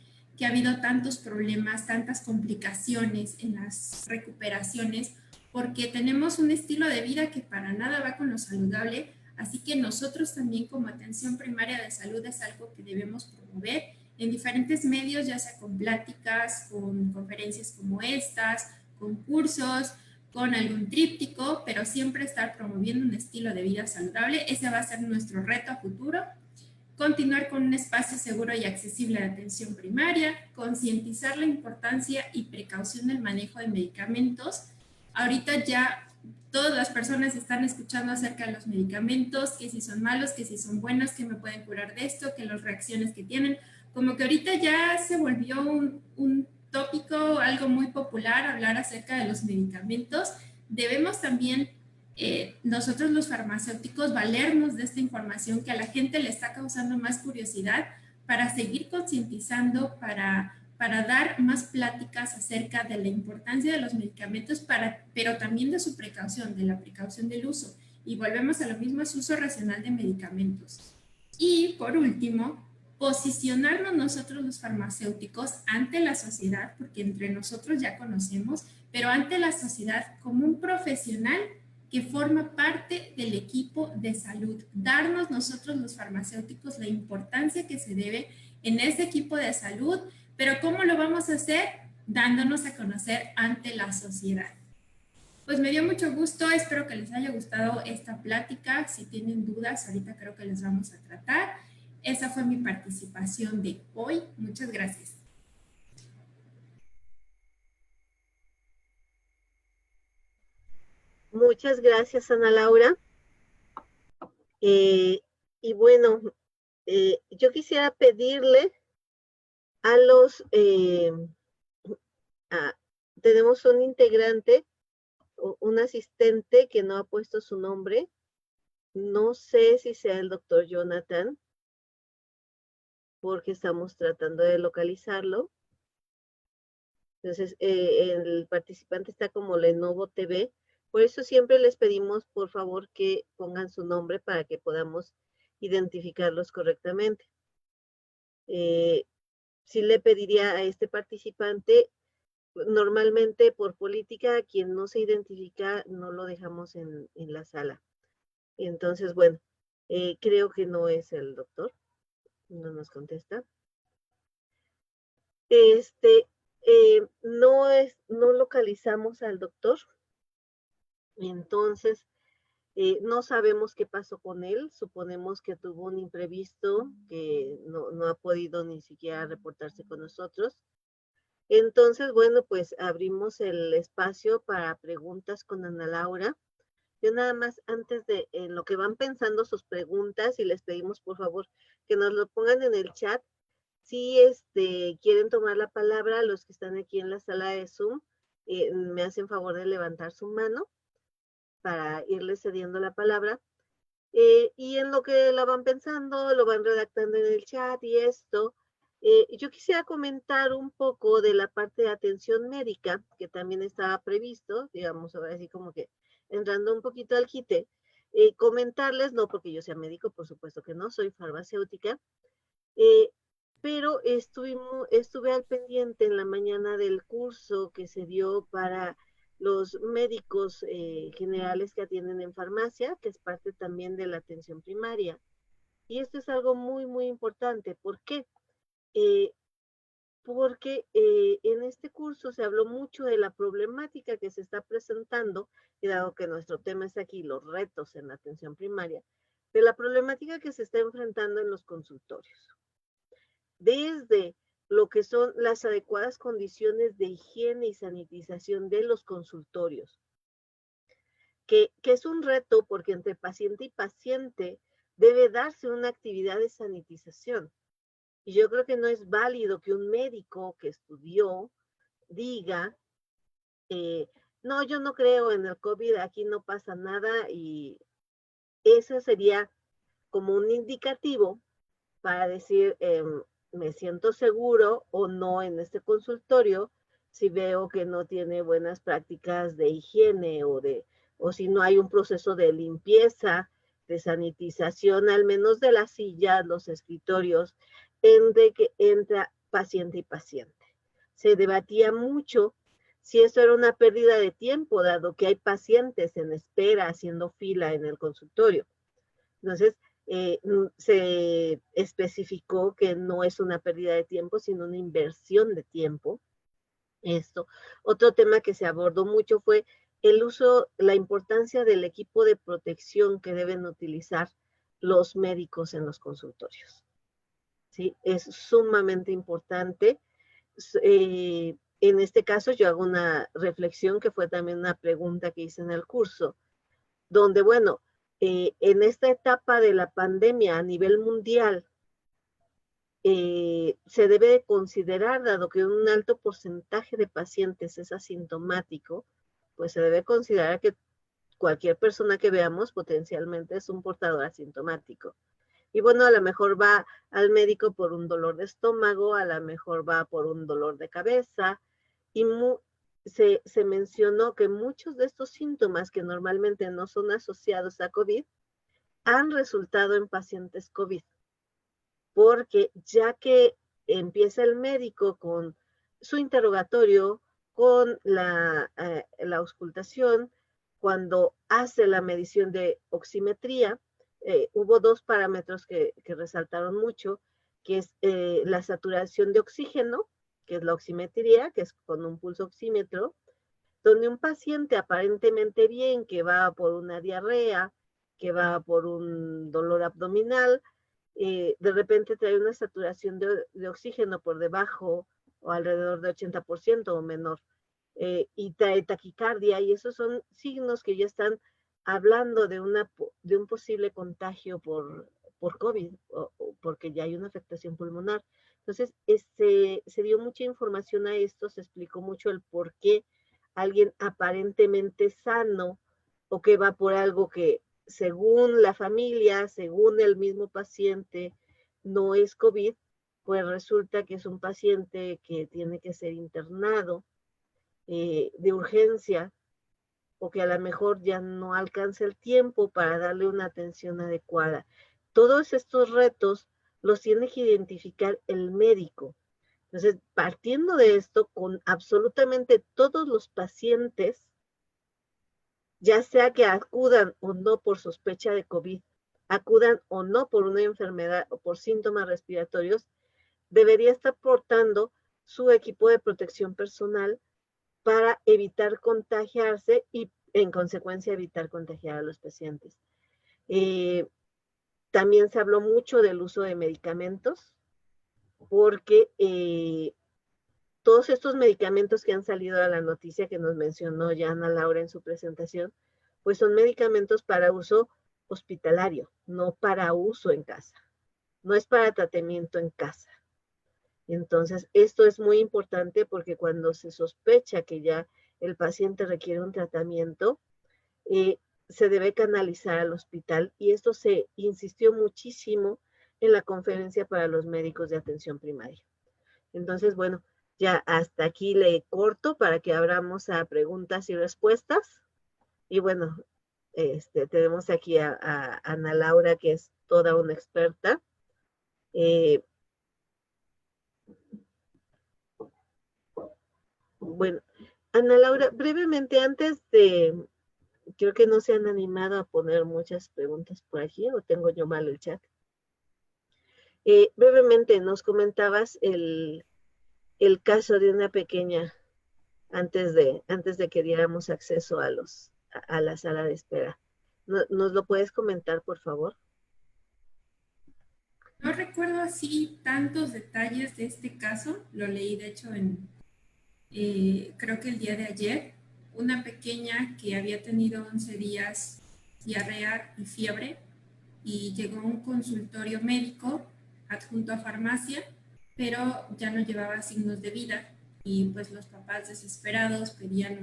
[SPEAKER 2] ha habido tantos problemas, tantas complicaciones en las recuperaciones, porque tenemos un estilo de vida que para nada va con lo saludable. Así que nosotros también como atención primaria de salud es algo que debemos promover en diferentes medios, ya sea con pláticas, con conferencias como estas, con cursos, con algún tríptico, pero siempre estar promoviendo un estilo de vida saludable. Ese va a ser nuestro reto a futuro. Continuar con un espacio seguro y accesible de atención primaria, concientizar la importancia y precaución del manejo de medicamentos. Ahorita ya todas las personas están escuchando acerca de los medicamentos, que si son malos, que si son buenos, que me pueden curar de esto, que las reacciones que tienen. Como que ahorita ya se volvió un tópico, algo muy popular, hablar acerca de los medicamentos. Debemos también nosotros los farmacéuticos valernos de esta información que a la gente le está causando más curiosidad para seguir concientizando, para dar más pláticas acerca de la importancia de los medicamentos, pero también de su precaución, de la precaución del uso. Y volvemos a lo mismo, es uso racional de medicamentos. Y por último, posicionarnos nosotros los farmacéuticos ante la sociedad, porque entre nosotros ya conocemos, pero ante la sociedad como un profesional que forma parte del equipo de salud. Darnos nosotros los farmacéuticos la importancia que se debe en ese equipo de salud, pero ¿cómo lo vamos a hacer? Dándonos a conocer ante la sociedad. Pues me dio mucho gusto, espero que les haya gustado esta plática. Si tienen dudas, ahorita creo que les vamos a tratar. Esa fue mi participación de hoy. Muchas gracias.
[SPEAKER 1] Muchas gracias, Ana Laura. Y bueno, yo quisiera pedirle a tenemos un integrante, un asistente que no ha puesto su nombre. No sé si sea el doctor Jonathan, porque estamos tratando de localizarlo. Entonces, el participante está como Lenovo TV. Por eso siempre les pedimos, por favor, que pongan su nombre para que podamos identificarlos correctamente. Sí le pediría a este participante, normalmente por política, a quien no se identifica, no lo dejamos en la sala. Entonces, bueno, creo que no es el doctor, no nos contesta. No localizamos al doctor, entonces no sabemos qué pasó con él, suponemos que tuvo un imprevisto, que no ha podido ni siquiera reportarse con nosotros. Entonces, bueno, pues abrimos el espacio para preguntas con Ana Laura. Yo nada más, antes de en lo que van pensando sus preguntas, y les pedimos por favor que nos lo pongan en el chat. Si quieren tomar la palabra, los que están aquí en la sala de Zoom, me hacen favor de levantar su mano para irles cediendo la palabra. Y en lo que la van pensando, lo van redactando en el chat y esto. Yo quisiera comentar un poco de la parte de atención médica, que también estaba previsto, digamos, ahora sí como que entrando un poquito al quite. Comentarles, no porque yo sea médico, por supuesto que no, soy farmacéutica, pero estuve al pendiente en la mañana del curso que se dio para los médicos generales que atienden en farmacia, que es parte también de la atención primaria. Y esto es algo muy, muy importante. ¿Por qué? Porque en este curso se habló mucho de la problemática que se está presentando, y dado que nuestro tema es aquí, los retos en la atención primaria, de la problemática que se está enfrentando en los consultorios. Desde lo que son las adecuadas condiciones de higiene y sanitización de los consultorios, que es un reto porque entre paciente y paciente debe darse una actividad de sanitización. Y yo creo que no es válido que un médico que estudió diga, no, yo no creo en el COVID, aquí no pasa nada, y eso sería como un indicativo para decir, me siento seguro o no en este consultorio si veo que no tiene buenas prácticas de higiene o si no hay un proceso de limpieza, de sanitización, al menos de las sillas, los escritorios, entre que entra paciente y paciente. Se debatía mucho si esto era una pérdida de tiempo, dado que hay pacientes en espera haciendo fila en el consultorio. Entonces, Se especificó que no es una pérdida de tiempo, sino una inversión de tiempo. Esto. Otro tema que se abordó mucho fue el uso, la importancia del equipo de protección que deben utilizar los médicos en los consultorios. ¿Sí? Es sumamente importante. En este caso yo hago una reflexión que fue también una pregunta que hice en el curso, donde, bueno, en esta etapa de la pandemia a nivel mundial, se debe de considerar, dado que un alto porcentaje de pacientes es asintomático, pues se debe considerar que cualquier persona que veamos potencialmente es un portador asintomático. Y bueno, a lo mejor va al médico por un dolor de estómago, a lo mejor va por un dolor de cabeza, y se mencionó que muchos de estos síntomas que normalmente no son asociados a COVID han resultado en pacientes COVID, porque ya que empieza el médico con su interrogatorio, con la auscultación, cuando hace la medición de oximetría, hubo dos parámetros que resaltaron mucho, que es la saturación de oxígeno, que es la oximetría, que es con un pulso oxímetro, donde un paciente aparentemente bien, que va por una diarrea, que va por un dolor abdominal, de repente trae una saturación de oxígeno por debajo o alrededor de 80% o menor, y trae taquicardia, y esos son signos que ya están hablando de un posible contagio por COVID, o porque ya hay una afectación pulmonar. Entonces, se dio mucha información a esto, se explicó mucho el por qué alguien aparentemente sano o que va por algo que según la familia, según el mismo paciente, no es COVID, pues resulta que es un paciente que tiene que ser internado de urgencia, o que a lo mejor ya no alcanza el tiempo para darle una atención adecuada. Todos estos retos los tiene que identificar el médico. Entonces, partiendo de esto, con absolutamente todos los pacientes, ya sea que acudan o no por sospecha de COVID, acudan o no por una enfermedad o por síntomas respiratorios, debería estar portando su equipo de protección personal para evitar contagiarse y en consecuencia evitar contagiar a los pacientes. También se habló mucho del uso de medicamentos, porque todos estos medicamentos que han salido a la noticia que nos mencionó ya Ana Laura en su presentación, pues son medicamentos para uso hospitalario, no para uso en casa, no es para tratamiento en casa. Entonces, esto es muy importante porque cuando se sospecha que ya el paciente requiere un tratamiento, se debe canalizar al hospital, y esto se insistió muchísimo en la conferencia para los médicos de atención primaria. Entonces, bueno, ya hasta aquí le corto para que abramos a preguntas y respuestas. Y bueno, tenemos aquí a Ana Laura, que es toda una experta. Bueno, Ana Laura, brevemente, creo que no se han animado a poner muchas preguntas por aquí, o tengo yo mal el chat. Brevemente, nos comentabas el caso de una pequeña antes de que diéramos acceso a la sala de espera. ¿Nos lo puedes comentar, por favor?
[SPEAKER 2] No recuerdo así tantos detalles de este caso, lo leí de hecho creo que el día de ayer, una pequeña que había tenido 11 días diarrea y fiebre y llegó a un consultorio médico adjunto a farmacia, pero ya no llevaba signos de vida y pues los papás desesperados pedían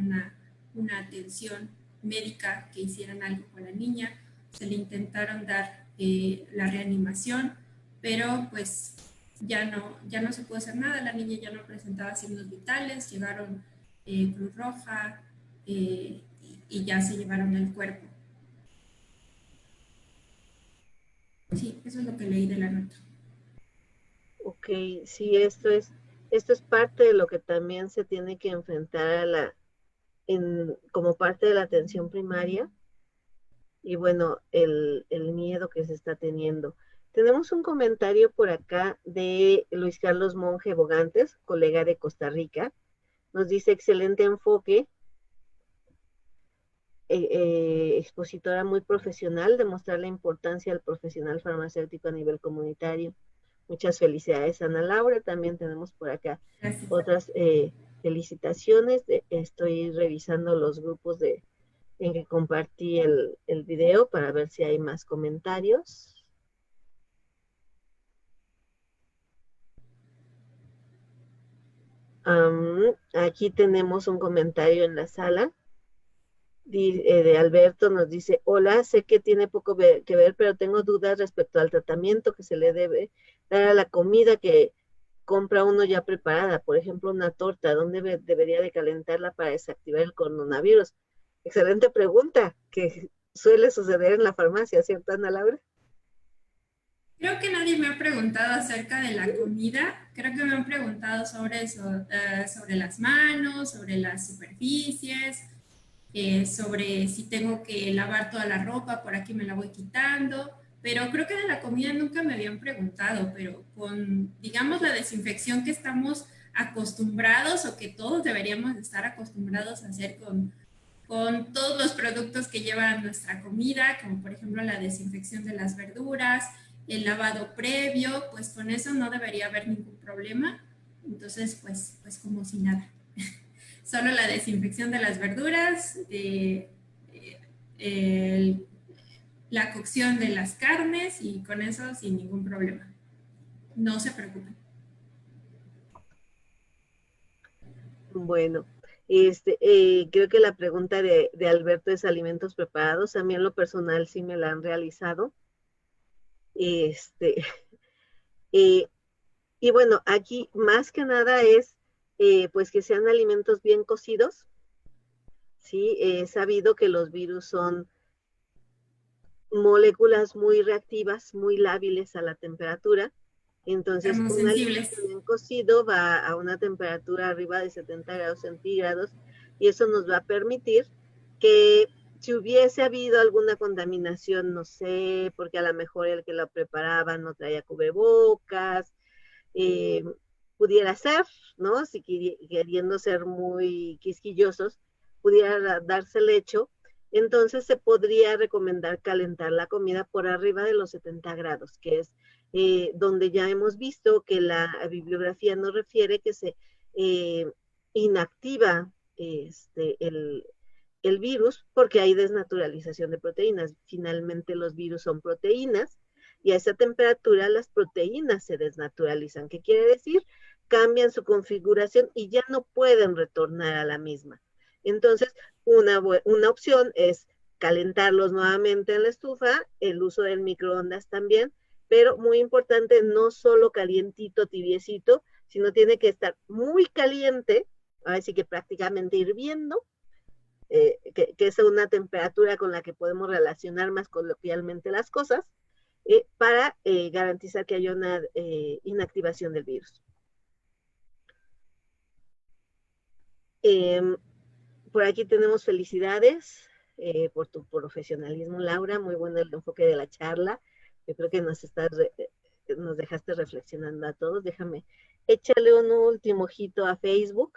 [SPEAKER 2] una atención médica, que hicieran algo con la niña, se le intentaron dar la reanimación, pero pues ya no se pudo hacer nada, la niña ya no presentaba signos vitales, llegaron Cruz Roja y ya se llevaron el cuerpo. Sí, eso es lo que leí de la nota.
[SPEAKER 1] Ok, sí, esto es parte de lo que también se tiene que enfrentar como parte de la atención primaria, y bueno, el miedo que se está teniendo. Tenemos un comentario por acá de Luis Carlos Monge Bogantes, colega de Costa Rica. Nos dice, excelente enfoque, expositora muy profesional, demostrar la importancia del profesional farmacéutico a nivel comunitario. Muchas felicidades, Ana Laura. También tenemos por acá
[SPEAKER 2] Gracias.
[SPEAKER 1] otras felicitaciones. Estoy revisando los grupos en que compartí el video para ver si hay más comentarios. Aquí tenemos un comentario en la sala de Alberto. Nos dice, hola, sé que tiene poco que ver, pero tengo dudas respecto al tratamiento que se le debe dar a la comida que compra uno ya preparada. Por ejemplo, una torta, ¿dónde debería de calentarla para desactivar el coronavirus? Excelente pregunta, que suele suceder en la farmacia, ¿cierto, Ana Laura?
[SPEAKER 2] Creo que nadie me ha preguntado acerca de la comida. Creo que me han preguntado sobre eso, sobre las manos, sobre las superficies, sobre si tengo que lavar toda la ropa, por aquí me la voy quitando. Pero creo que de la comida nunca me habían preguntado, pero con, digamos, la desinfección que estamos acostumbrados o que todos deberíamos estar acostumbrados a hacer con todos los productos que llevan nuestra comida, como por ejemplo la desinfección de las verduras, el lavado previo, pues con eso no debería haber ningún problema. Entonces, pues como si nada. Solo la desinfección de las verduras, el, la cocción de las carnes y con eso sin ningún problema. No se preocupen.
[SPEAKER 1] Bueno, creo que la pregunta de Alberto es alimentos preparados. A mí en lo personal sí me la han realizado. Este, eh, y bueno, aquí más que nada es pues que sean alimentos bien cocidos. Sí, he sabido que los virus son moléculas muy reactivas, muy lábiles a la temperatura. Entonces, un alimento
[SPEAKER 2] Termosensibles.
[SPEAKER 1] bien cocido va a una temperatura arriba de 70 grados centígrados y eso nos va a permitir que si hubiese habido alguna contaminación, no sé, porque a lo mejor el que lo preparaba no traía cubrebocas, eh, pudiera ser, ¿no? Si queriendo ser muy quisquillosos, pudiera darse el hecho, entonces se podría recomendar calentar la comida por arriba de los 70 grados, que es donde ya hemos visto que la bibliografía nos refiere que se eh, inactiva el virus porque hay desnaturalización de proteínas. Finalmente los virus son proteínas y a esa temperatura las proteínas se desnaturalizan. ¿Qué quiere decir? Cambian su configuración y ya no pueden retornar a la misma. Entonces, una opción es calentarlos nuevamente en la estufa, el uso del microondas también, pero muy importante, no solo calientito, tibiecito, sino tiene que estar muy caliente, así que prácticamente hirviendo, que es una temperatura con la que podemos relacionar más coloquialmente las cosas, para garantizar que haya una inactivación del virus. Por aquí tenemos felicidades por tu profesionalismo, Laura. Muy bueno el enfoque de la charla. Yo creo que nos dejaste reflexionando a todos. Déjame échale un último ojito a Facebook,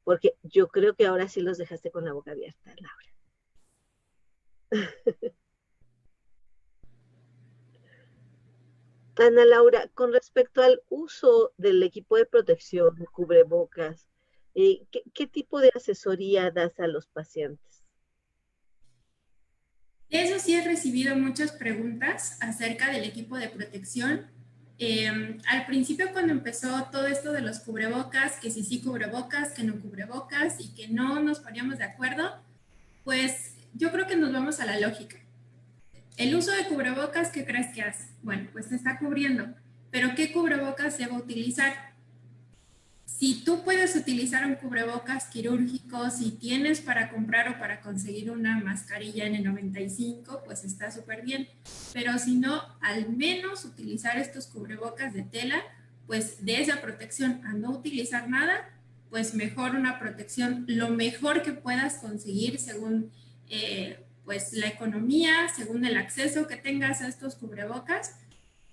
[SPEAKER 1] porque yo creo que ahora sí los dejaste con la boca abierta, Laura. Ana Laura, con respecto al uso del equipo de protección, cubrebocas, ¿qué tipo de asesoría das a los pacientes?
[SPEAKER 2] De eso sí he recibido muchas preguntas acerca del equipo de protección. Al principio cuando empezó todo esto de los cubrebocas, que si sí cubrebocas, que no cubrebocas y que no nos poníamos de acuerdo, pues yo creo que nos vamos a la lógica. El uso de cubrebocas, ¿qué crees que hace? Bueno, pues te está cubriendo, pero ¿qué cubrebocas se va a utilizar? Si tú puedes utilizar un cubrebocas quirúrgico, si tienes para comprar o para conseguir una mascarilla N95, pues está súper bien. Pero si no, al menos utilizar estos cubrebocas de tela, pues de esa protección a no utilizar nada, pues mejor una protección, lo mejor que puedas conseguir según pues la economía, según el acceso que tengas a estos cubrebocas,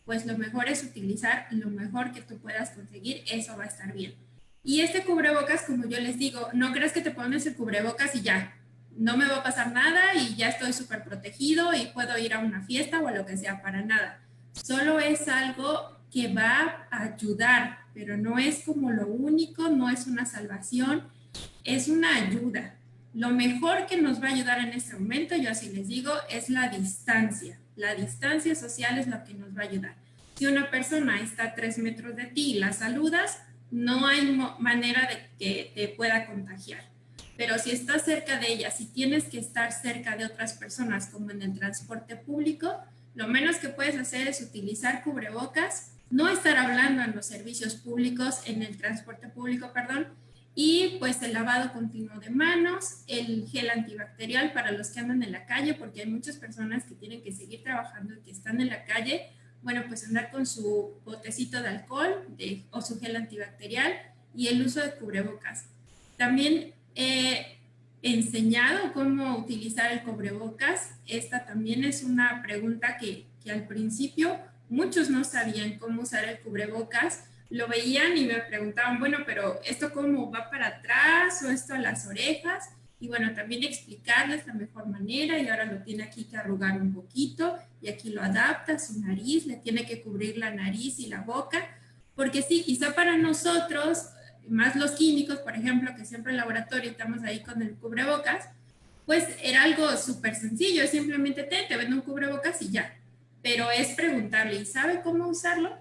[SPEAKER 2] pues lo mejor es utilizar lo mejor que tú puedas conseguir, eso va a estar bien. Y este cubrebocas, como yo les digo, no crees que te pones el cubrebocas y ya, no me va a pasar nada y ya estoy súper protegido y puedo ir a una fiesta o a lo que sea, para nada. Solo es algo que va a ayudar, pero no es como lo único, no es una salvación, es una ayuda. Lo mejor que nos va a ayudar en este momento, yo así les digo, es la distancia. La distancia social es lo que nos va a ayudar. Si una persona está a 3 metros de ti y la saludas, no hay manera de que te pueda contagiar. Pero si estás cerca de ella, si tienes que estar cerca de otras personas, como en el transporte público, lo menos que puedes hacer es utilizar cubrebocas, no estar hablando en los servicios públicos, en el transporte público, perdón, y pues el lavado continuo de manos, el gel antibacterial para los que andan en la calle, porque hay muchas personas que tienen que seguir trabajando y que están en la calle. Bueno, pues andar con su botecito de alcohol o su gel antibacterial y el uso de cubrebocas. También he enseñado cómo utilizar el cubrebocas. Esta también es una pregunta que al principio muchos no sabían cómo usar el cubrebocas, lo veían y me preguntaban, bueno, pero ¿esto cómo va para atrás o esto a las orejas? Y bueno, también explicarles la mejor manera y ahora lo tiene aquí que arrugar un poquito y aquí lo adapta a su nariz, le tiene que cubrir la nariz y la boca, porque sí, quizá para nosotros, más los químicos, por ejemplo, que siempre en el laboratorio estamos ahí con el cubrebocas, pues era algo súper sencillo, es simplemente te vendo un cubrebocas y ya. Pero es preguntarle, ¿y sabe cómo usarlo?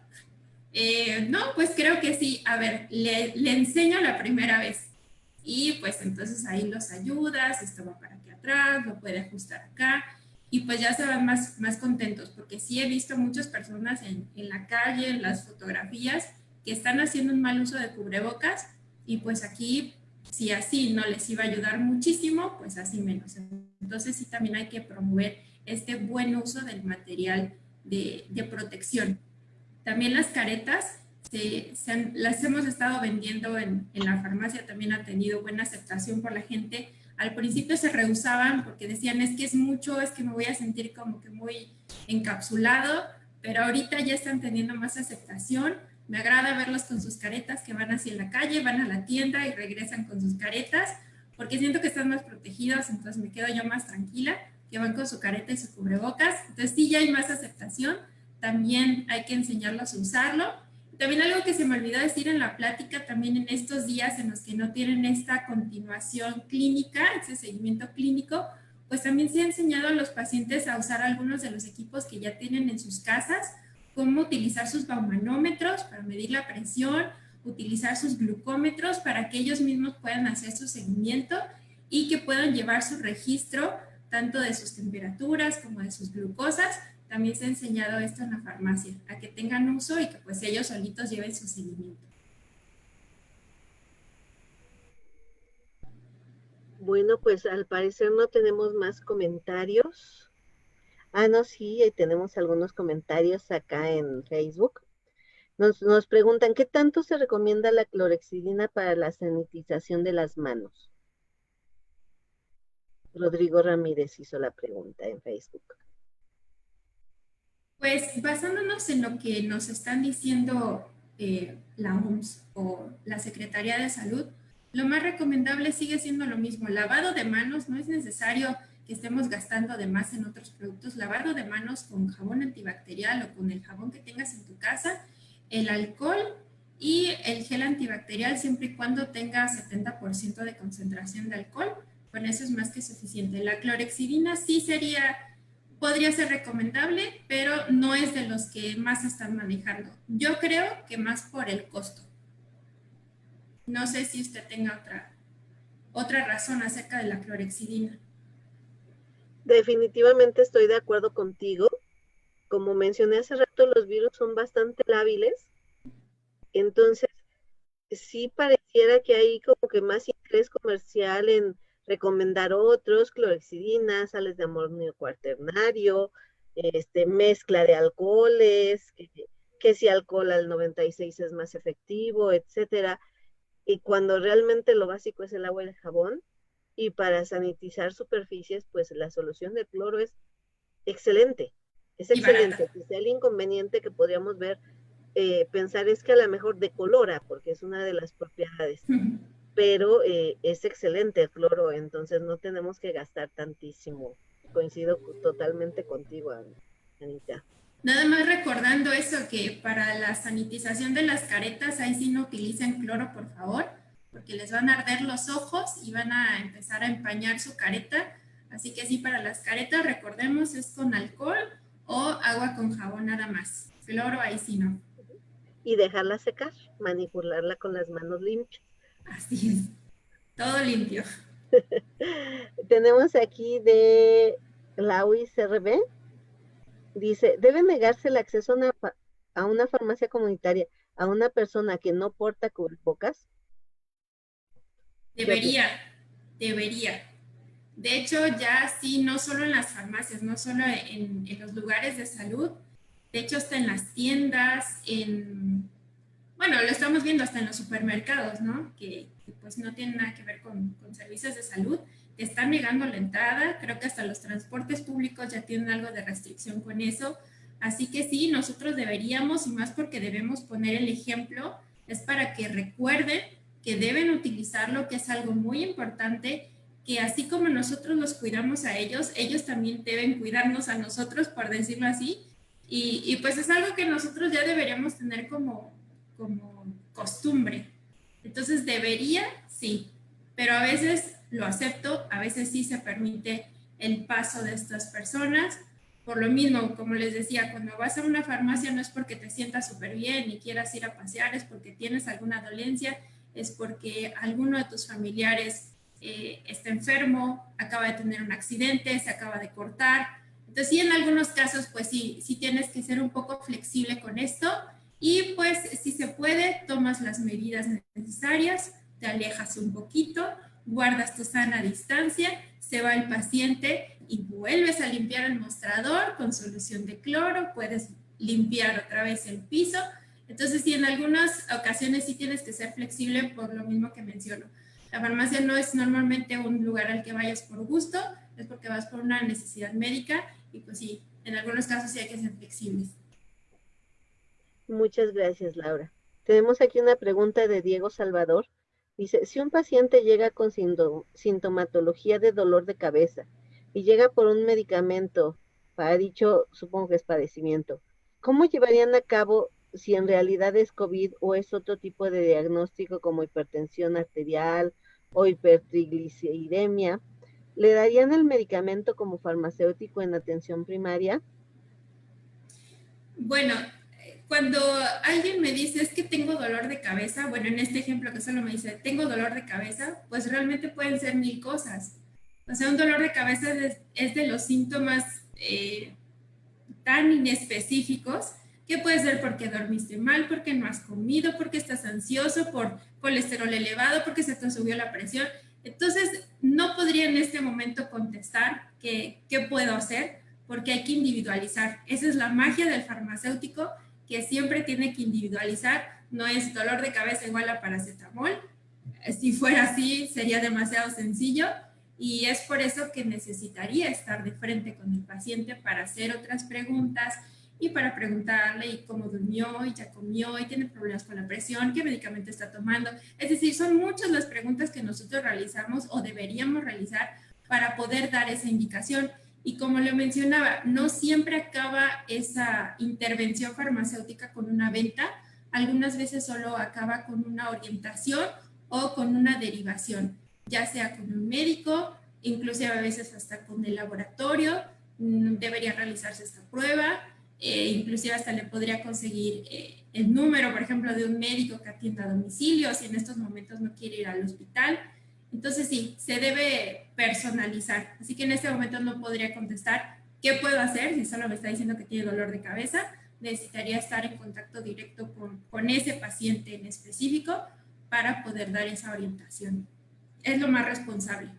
[SPEAKER 2] No, pues creo que sí. A ver, le enseño la primera vez. Y pues entonces ahí los ayudas, esto va para aquí atrás, lo puede ajustar acá. Y pues ya se van más contentos, porque sí he visto muchas personas en la calle, en las fotografías, que están haciendo un mal uso de cubrebocas. Y pues aquí, si así no les iba a ayudar muchísimo, pues así menos. Entonces sí también hay que promover este buen uso del material de protección. También las caretas las hemos estado vendiendo en la farmacia, también ha tenido buena aceptación por la gente. Al principio se rehusaban porque decían, es que es mucho, es que me voy a sentir como que muy encapsulado, pero ahorita ya están teniendo más aceptación. Me agrada verlos con sus caretas que van hacia la calle, van a la tienda y regresan con sus caretas, porque siento que están más protegidos, entonces me quedo yo más tranquila, que van con su careta y su cubrebocas. Entonces sí, ya hay más aceptación, también hay que enseñarlos a usarlo. También algo que se me olvidó decir en la plática, también en estos días en los que no tienen esta continuación clínica, ese seguimiento clínico, pues también se ha enseñado a los pacientes a usar algunos de los equipos que ya tienen en sus casas, cómo utilizar sus baumanómetros para medir la presión, utilizar sus glucómetros para que ellos mismos puedan hacer su seguimiento y que puedan llevar su registro tanto de sus temperaturas como de sus glucosas. También se ha enseñado esto en la farmacia, a que tengan uso y que pues ellos solitos lleven su seguimiento.
[SPEAKER 1] Bueno, pues al parecer no tenemos más comentarios. Ah, no, sí, ahí tenemos algunos comentarios acá en Facebook. Nos preguntan, ¿qué tanto se recomienda la clorexidina para la sanitización de las manos? Rodrigo Ramírez hizo la pregunta en Facebook.
[SPEAKER 2] Pues basándonos en lo que nos están diciendo la OMS o la Secretaría de Salud, lo más recomendable sigue siendo lo mismo. Lavado de manos, no es necesario que estemos gastando de más en otros productos. Lavado de manos con jabón antibacterial o con el jabón que tengas en tu casa, el alcohol y el gel antibacterial siempre y cuando tenga 70% de concentración de alcohol. Con eso es más que suficiente. La clorexidina sí podría ser recomendable, pero no es de los que más están manejando. Yo creo que más por el costo. No sé si usted tenga otra razón acerca de la clorexidina.
[SPEAKER 1] Definitivamente estoy de acuerdo contigo. Como mencioné hace rato, los virus son bastante lábiles. Entonces, sí pareciera que hay como que más interés comercial en recomendar otros, clorexidina, sales de amonio cuaternario, mezcla de alcoholes, que si alcohol al 96 es más efectivo, etcétera. Y cuando realmente lo básico es el agua y el jabón, Y para sanitizar superficies, pues la solución del cloro es excelente, es
[SPEAKER 2] Y barata.
[SPEAKER 1] excelente. Quizá el inconveniente que podríamos ver, pensar es que a lo mejor decolora, porque es una de las propiedades, pero es excelente el cloro, entonces no tenemos que gastar tantísimo. Coincido totalmente contigo, Anita.
[SPEAKER 2] Nada más recordando eso, que para la sanitización de las caretas, ahí sí no utilicen cloro, por favor, porque les van a arder los ojos y van a empezar a empañar su careta. Así que sí, para las caretas, recordemos, es con alcohol o agua con jabón nada más. Cloro, ahí sí no.
[SPEAKER 1] Y dejarla secar, manipularla con las manos limpias.
[SPEAKER 2] Así es, todo limpio.
[SPEAKER 1] Tenemos aquí de la UICRB, dice, ¿debe negarse el acceso a una farmacia comunitaria a una persona que no porta cubrebocas? ¿Qué opinas?
[SPEAKER 2] Debería, debería. De hecho, ya sí, no solo en las farmacias, no solo en los lugares de salud, de hecho hasta en las tiendas, bueno, lo estamos viendo hasta en los supermercados, ¿no? Que pues no tienen nada que ver con servicios de salud, te están negando la entrada, creo que hasta los transportes públicos ya tienen algo de restricción con eso, así que sí, nosotros deberíamos, y más porque debemos poner el ejemplo, es para que recuerden que deben utilizarlo, que es algo muy importante, que así como nosotros los cuidamos a ellos, ellos también deben cuidarnos a nosotros, por decirlo así, y pues es algo que nosotros ya deberíamos tener como costumbre. Entonces debería, sí, pero a veces lo acepto, a veces sí se permite el paso de estas personas. Por lo mismo, como les decía, cuando vas a una farmacia no es porque te sientas súper bien y quieras ir a pasear, es porque tienes alguna dolencia, es porque alguno de tus familiares está enfermo, acaba de tener un accidente, se acaba de cortar. Entonces, sí, en algunos casos, pues sí, sí tienes que ser un poco flexible con esto y pues si se puede, tomas las medidas necesarias, te alejas un poquito, guardas tu sana distancia, se va el paciente y vuelves a limpiar el mostrador con solución de cloro, puedes limpiar otra vez el piso. Entonces, sí, en algunas ocasiones sí tienes que ser flexible por lo mismo que menciono. La farmacia no es normalmente un lugar al que vayas por gusto, es porque vas por una necesidad médica y pues sí, en algunos casos sí hay que ser flexibles.
[SPEAKER 1] Muchas gracias, Laura. Tenemos aquí una pregunta de Diego Salvador. Dice, si un paciente llega con sintomatología de dolor de cabeza y llega por un medicamento para dicho, supongo que es padecimiento, ¿cómo llevarían a cabo si en realidad es COVID o es otro tipo de diagnóstico como hipertensión arterial o hipertrigliceridemia? ¿Le darían el medicamento como farmacéutico en atención primaria?
[SPEAKER 2] Bueno, cuando alguien me dice es que tengo dolor de cabeza, bueno, en este ejemplo que solo me dice tengo dolor de cabeza, pues realmente pueden ser mil cosas. O sea, un dolor de cabeza es de los síntomas tan inespecíficos que puede ser porque dormiste mal, porque no has comido, porque estás ansioso, por colesterol elevado, porque se te subió la presión. Entonces, no podría en este momento contestar qué puedo hacer, porque hay que individualizar. Esa es la magia del farmacéutico, que siempre tiene que individualizar. No es dolor de cabeza igual a paracetamol. Si fuera así, sería demasiado sencillo. Y es por eso que necesitaría estar de frente con el paciente para hacer otras preguntas y para preguntarle y cómo durmió y ya comió y tiene problemas con la presión, qué medicamento está tomando. Es decir, son muchas las preguntas que nosotros realizamos o deberíamos realizar para poder dar esa indicación. Y como le mencionaba, no siempre acaba esa intervención farmacéutica con una venta, algunas veces solo acaba con una orientación o con una derivación, ya sea con un médico, inclusive a veces hasta con el laboratorio, debería realizarse esta prueba, inclusive hasta le podría conseguir el número, por ejemplo, de un médico que atienda a domicilio, si en estos momentos no quiere ir al hospital. Entonces sí, se debe personalizar. Así que en este momento no podría contestar qué puedo hacer si solo me está diciendo que tiene dolor de cabeza. Necesitaría estar en contacto directo con ese paciente en específico para poder dar esa orientación. Es lo más responsable.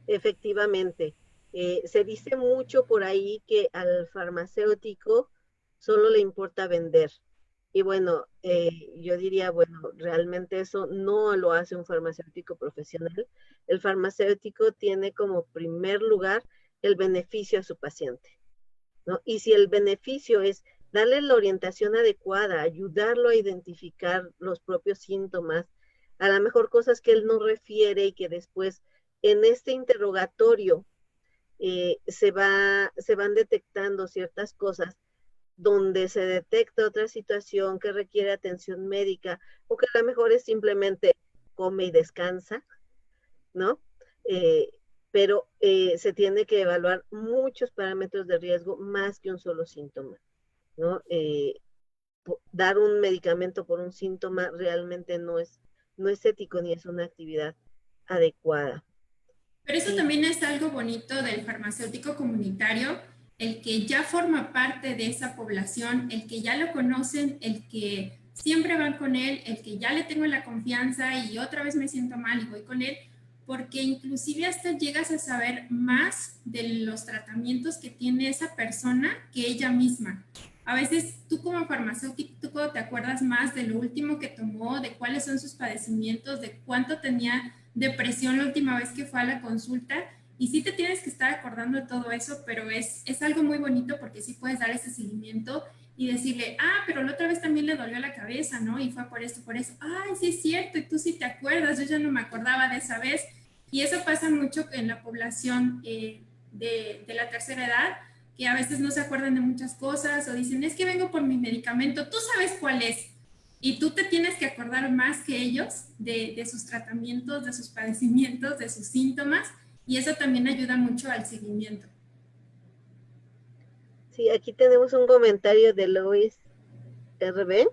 [SPEAKER 1] Efectivamente, se dice mucho por ahí que al farmacéutico solo le importa vender, Y bueno, yo diría, bueno, realmente eso no lo hace un farmacéutico profesional. El farmacéutico tiene como primer lugar el beneficio a su paciente, ¿no? Y si el beneficio es darle la orientación adecuada, ayudarlo a identificar los propios síntomas, a lo mejor cosas que él no refiere y que después en este interrogatorio se van detectando ciertas cosas donde se detecta otra situación que requiere atención médica o que a lo mejor es simplemente come y descansa, ¿no? Pero se tiene que evaluar muchos parámetros de riesgo más que un solo síntoma, ¿no? Dar un medicamento por un síntoma realmente no es ético ni es una actividad adecuada.
[SPEAKER 2] Pero eso
[SPEAKER 1] Y
[SPEAKER 2] también es algo bonito del farmacéutico comunitario, el que ya forma parte de esa población, el que ya lo conocen, el que siempre van con él, el que ya le tengo la confianza y otra vez me siento mal y voy con él, porque inclusive hasta llegas a saber más de los tratamientos que tiene esa persona que ella misma. A veces tú como farmacéutico te acuerdas más de lo último que tomó, de cuáles son sus padecimientos, de cuánto tenía depresión la última vez que fue a la consulta. Y sí te tienes que estar acordando de todo eso, pero es algo muy bonito porque sí puedes dar ese seguimiento y decirle, ah, pero la otra vez también le dolió la cabeza, ¿no? Y fue por esto, por eso. Ay, sí es cierto, y tú sí te acuerdas, yo ya no me acordaba de esa vez. Y eso pasa mucho en la población de la tercera edad, que a veces no se acuerdan de muchas cosas o dicen, es que vengo por mi medicamento, tú sabes cuál es. Y tú te tienes que acordar más que ellos de sus tratamientos, de sus padecimientos, de sus síntomas, y eso también ayuda mucho al seguimiento.
[SPEAKER 1] sí, aquí tenemos un comentario de Lois RB.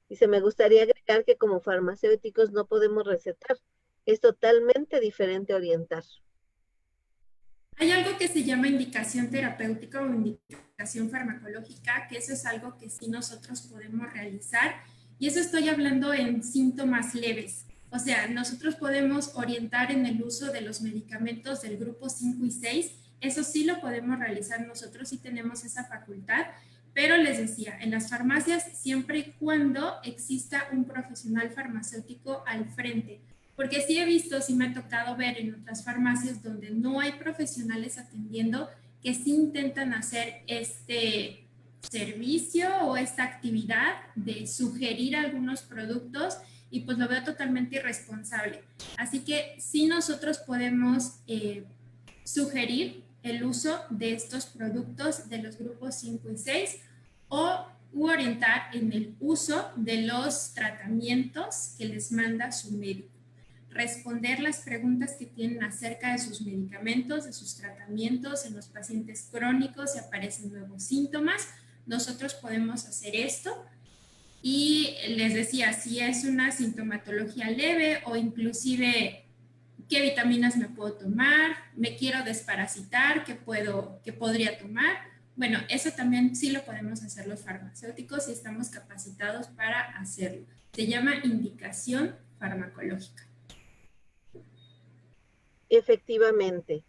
[SPEAKER 1] Dice, me gustaría agregar que como farmacéuticos no podemos recetar. Es totalmente diferente orientar.
[SPEAKER 2] Hay algo que se llama indicación terapéutica o indicación farmacológica, que eso es algo que sí nosotros podemos realizar. Y eso estoy hablando en síntomas leves. O sea, nosotros podemos orientar en el uso de los medicamentos del grupo 5 y 6. Eso sí lo podemos realizar nosotros, sí tenemos esa facultad. Pero les decía, en las farmacias siempre y cuando exista un profesional farmacéutico al frente, porque sí he visto, sí me ha tocado ver en otras farmacias donde no hay profesionales atendiendo que sí intentan hacer este servicio o esta actividad de sugerir algunos productos y pues lo veo totalmente irresponsable. Así que sí nosotros podemos sugerir el uso de estos productos de los grupos 5 y 6 o orientar en el uso de los tratamientos que les manda su médico, responder las preguntas que tienen acerca de sus medicamentos, de sus tratamientos en los pacientes crónicos, si aparecen nuevos síntomas. Nosotros podemos hacer esto y les decía, si es una sintomatología leve o inclusive qué vitaminas me puedo tomar, me quiero desparasitar, qué podría tomar. Bueno, eso también sí lo podemos hacer los farmacéuticos y estamos capacitados para hacerlo. Se llama indicación farmacológica.
[SPEAKER 1] Efectivamente,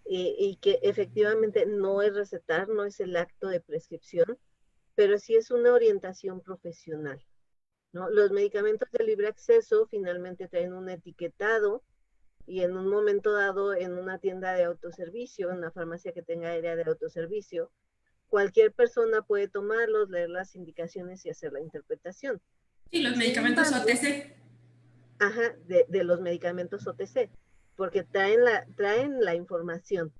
[SPEAKER 1] y que efectivamente no es recetar, no es el acto de prescripción, pero sí es una orientación profesional, ¿no? Los medicamentos de libre acceso finalmente traen un etiquetado y en un momento dado en una tienda de autoservicio, en una farmacia que tenga área de autoservicio, cualquier persona puede tomarlos, leer las indicaciones y hacer la interpretación.
[SPEAKER 2] Sí, los
[SPEAKER 1] Sin
[SPEAKER 2] medicamentos
[SPEAKER 1] embargo,
[SPEAKER 2] OTC.
[SPEAKER 1] ajá, de los medicamentos OTC, porque traen la información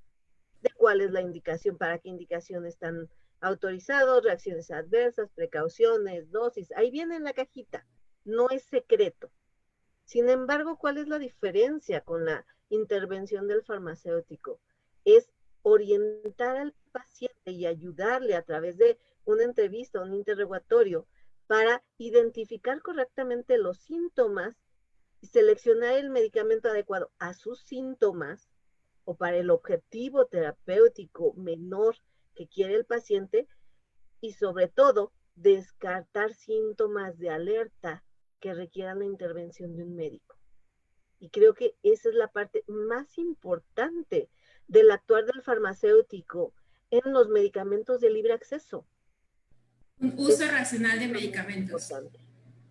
[SPEAKER 1] de cuál es la indicación, para qué indicación están autorizados, reacciones adversas, precauciones, dosis, ahí viene en la cajita, no es secreto. Sin embargo, ¿cuál es la diferencia con la intervención del farmacéutico? Es orientar al paciente y ayudarle a través de una entrevista, un interrogatorio, para identificar correctamente los síntomas y seleccionar el medicamento adecuado a sus síntomas o para el objetivo terapéutico menor que quiere el paciente y sobre todo descartar síntomas de alerta que requieran la intervención de un médico. Y creo que esa es la parte más importante del actuar del farmacéutico en los medicamentos de libre acceso.
[SPEAKER 2] Un uso racional de medicamentos.
[SPEAKER 1] Importante,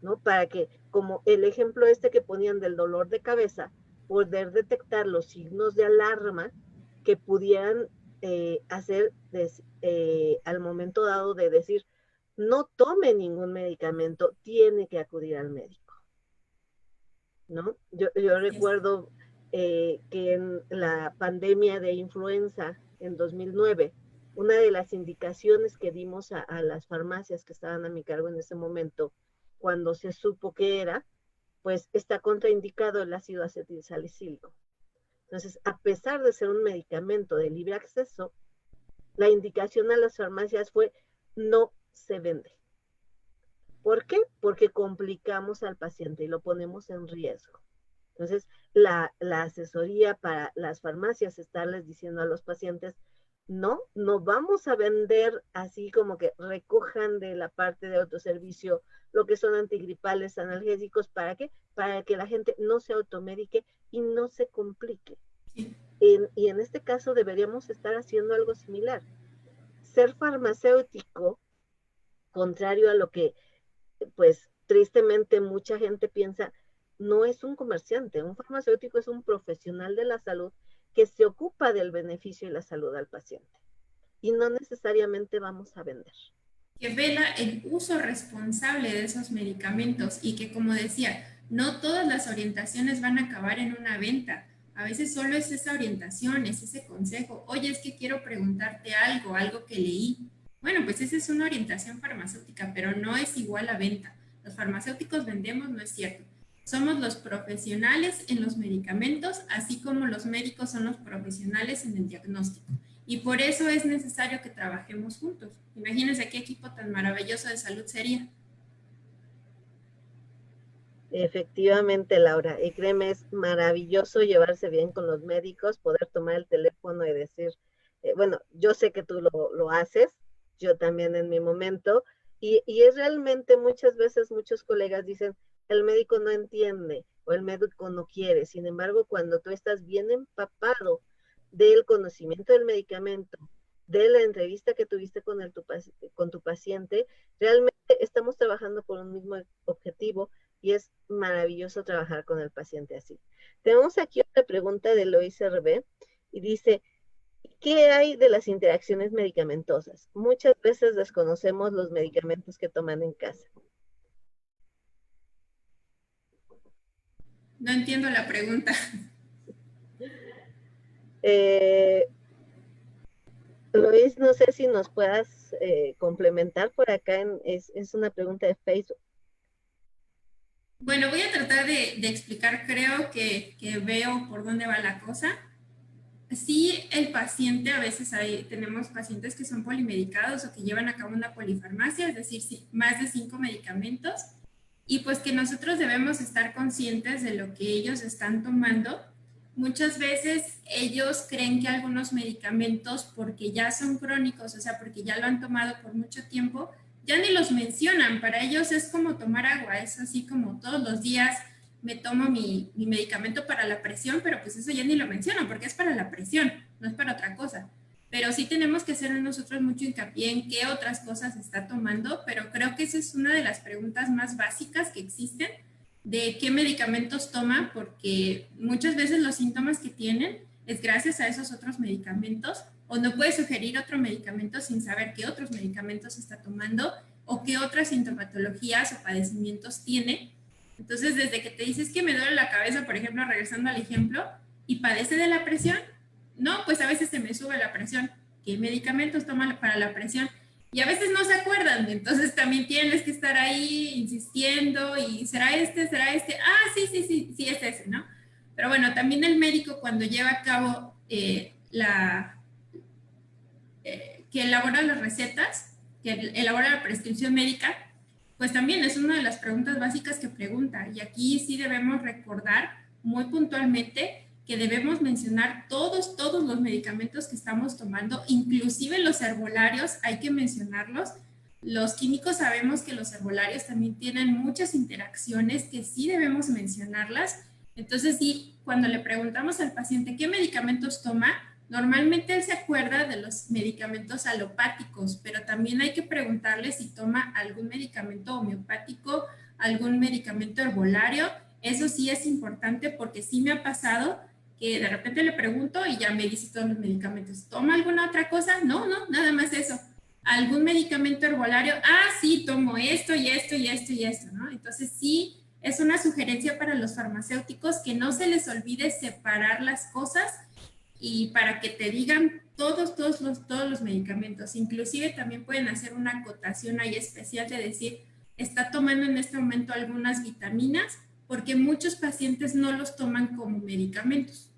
[SPEAKER 1] ¿no? Para que, como el ejemplo este que ponían del dolor de cabeza, poder detectar los signos de alarma que pudieran hacer al momento dado de decir, no tome ningún medicamento, tiene que acudir al médico, ¿no? Yo recuerdo que en la pandemia de influenza en 2009, una de las indicaciones que dimos a las farmacias que estaban a mi cargo en ese momento, cuando se supo que era, pues está contraindicado el ácido acetilsalicílico. Entonces, a pesar de ser un medicamento de libre acceso, la indicación a las farmacias fue no se vende. ¿Por qué? Porque complicamos al paciente y lo ponemos en riesgo. Entonces, la asesoría para las farmacias, estarles diciendo a los pacientes, no vamos a vender así como que recojan de la parte de autoservicio lo que son antigripales, analgésicos, ¿para qué? Para que la gente no se automedique y no se complique. Y en este caso deberíamos estar haciendo algo similar. Ser farmacéutico, contrario a lo que pues tristemente mucha gente piensa, no es un comerciante, un farmacéutico es un profesional de la salud que se ocupa del beneficio y la salud al paciente. Y no necesariamente vamos a vender.
[SPEAKER 2] Que vela el uso responsable de esos medicamentos y que, como decía, no todas las orientaciones van a acabar en una venta. A veces solo es esa orientación, es ese consejo. Oye, es que quiero preguntarte algo, algo que leí. Bueno, pues esa es una orientación farmacéutica, pero no es igual a venta. Los farmacéuticos vendemos, no es cierto. Somos los profesionales en los medicamentos, así como los médicos son los profesionales en el diagnóstico. Y por eso es necesario que trabajemos juntos. Imagínense qué equipo tan maravilloso de salud sería.
[SPEAKER 1] Efectivamente, Laura, y créeme, es maravilloso llevarse bien con los médicos, poder tomar el teléfono y decir, bueno, yo sé que tú lo haces, yo también en mi momento, y es realmente muchas veces muchos colegas dicen, el médico no entiende o el médico no quiere, sin embargo, cuando tú estás bien empapado del conocimiento del medicamento, de la entrevista que tuviste con tu paciente, realmente estamos trabajando por un mismo objetivo y es maravilloso trabajar con el paciente así. Tenemos aquí otra pregunta de Lois RB y dice, ¿qué hay de las interacciones medicamentosas? Muchas veces desconocemos los medicamentos que toman en casa.
[SPEAKER 2] No entiendo la pregunta.
[SPEAKER 1] Lois, no sé si nos puedas complementar por acá, es una pregunta de Facebook.
[SPEAKER 2] Bueno, voy a tratar de explicar, creo que veo por dónde va la cosa. Sí, el paciente, a veces tenemos pacientes que son polimedicados o que llevan a cabo una polifarmacia, es decir, más de 5 medicamentos, y pues que nosotros debemos estar conscientes de lo que ellos están tomando. Muchas veces ellos creen que algunos medicamentos, porque ya son crónicos, o sea, porque ya lo han tomado por mucho tiempo, ya ni los mencionan. Para ellos es como tomar agua, es así como todos los días me tomo mi medicamento para la presión, pero pues eso ya ni lo menciono porque es para la presión, no es para otra cosa. Pero sí tenemos que hacer nosotros mucho hincapié en qué otras cosas está tomando, pero creo que esa es una de las preguntas más básicas que existen, de qué medicamentos toma, porque muchas veces los síntomas que tienen es gracias a esos otros medicamentos, o no puede sugerir otro medicamento sin saber qué otros medicamentos está tomando o qué otras sintomatologías o padecimientos tiene. Entonces, desde que te dices que me duele la cabeza, por ejemplo, regresando al ejemplo, y padece de la presión, no, pues a veces se me sube la presión. ¿Qué medicamentos toman para la presión? Y a veces no se acuerdan, entonces también tienes que estar ahí insistiendo y ¿será este? ¿Será este? Ah, sí, es ese, ¿no? Pero bueno, también el médico cuando lleva a cabo que elabora las recetas, que elabora la prescripción médica, pues también es una de las preguntas básicas que pregunta. Y aquí sí debemos recordar muy puntualmente que debemos mencionar todos los medicamentos que estamos tomando, inclusive los herbolarios, hay que mencionarlos. Los químicos sabemos que los herbolarios también tienen muchas interacciones que sí debemos mencionarlas. Entonces, sí, cuando le preguntamos al paciente qué medicamentos toma, Normalmente él se acuerda de los medicamentos alopáticos, pero también hay que preguntarle si toma algún medicamento homeopático, algún medicamento herbolario. Eso sí es importante porque sí me ha pasado que de repente le pregunto y ya me dice todos los medicamentos. ¿Toma alguna otra cosa? No, no, nada más eso. ¿Algún medicamento herbolario? Ah, sí, tomo esto y esto y esto y esto, ¿no? Entonces sí, es una sugerencia para los farmacéuticos que no se les olvide separar las cosas y para que te digan todos los medicamentos. Inclusive también pueden hacer una acotación ahí especial de decir, está tomando en este momento algunas vitaminas, porque muchos pacientes no los toman como medicamentos.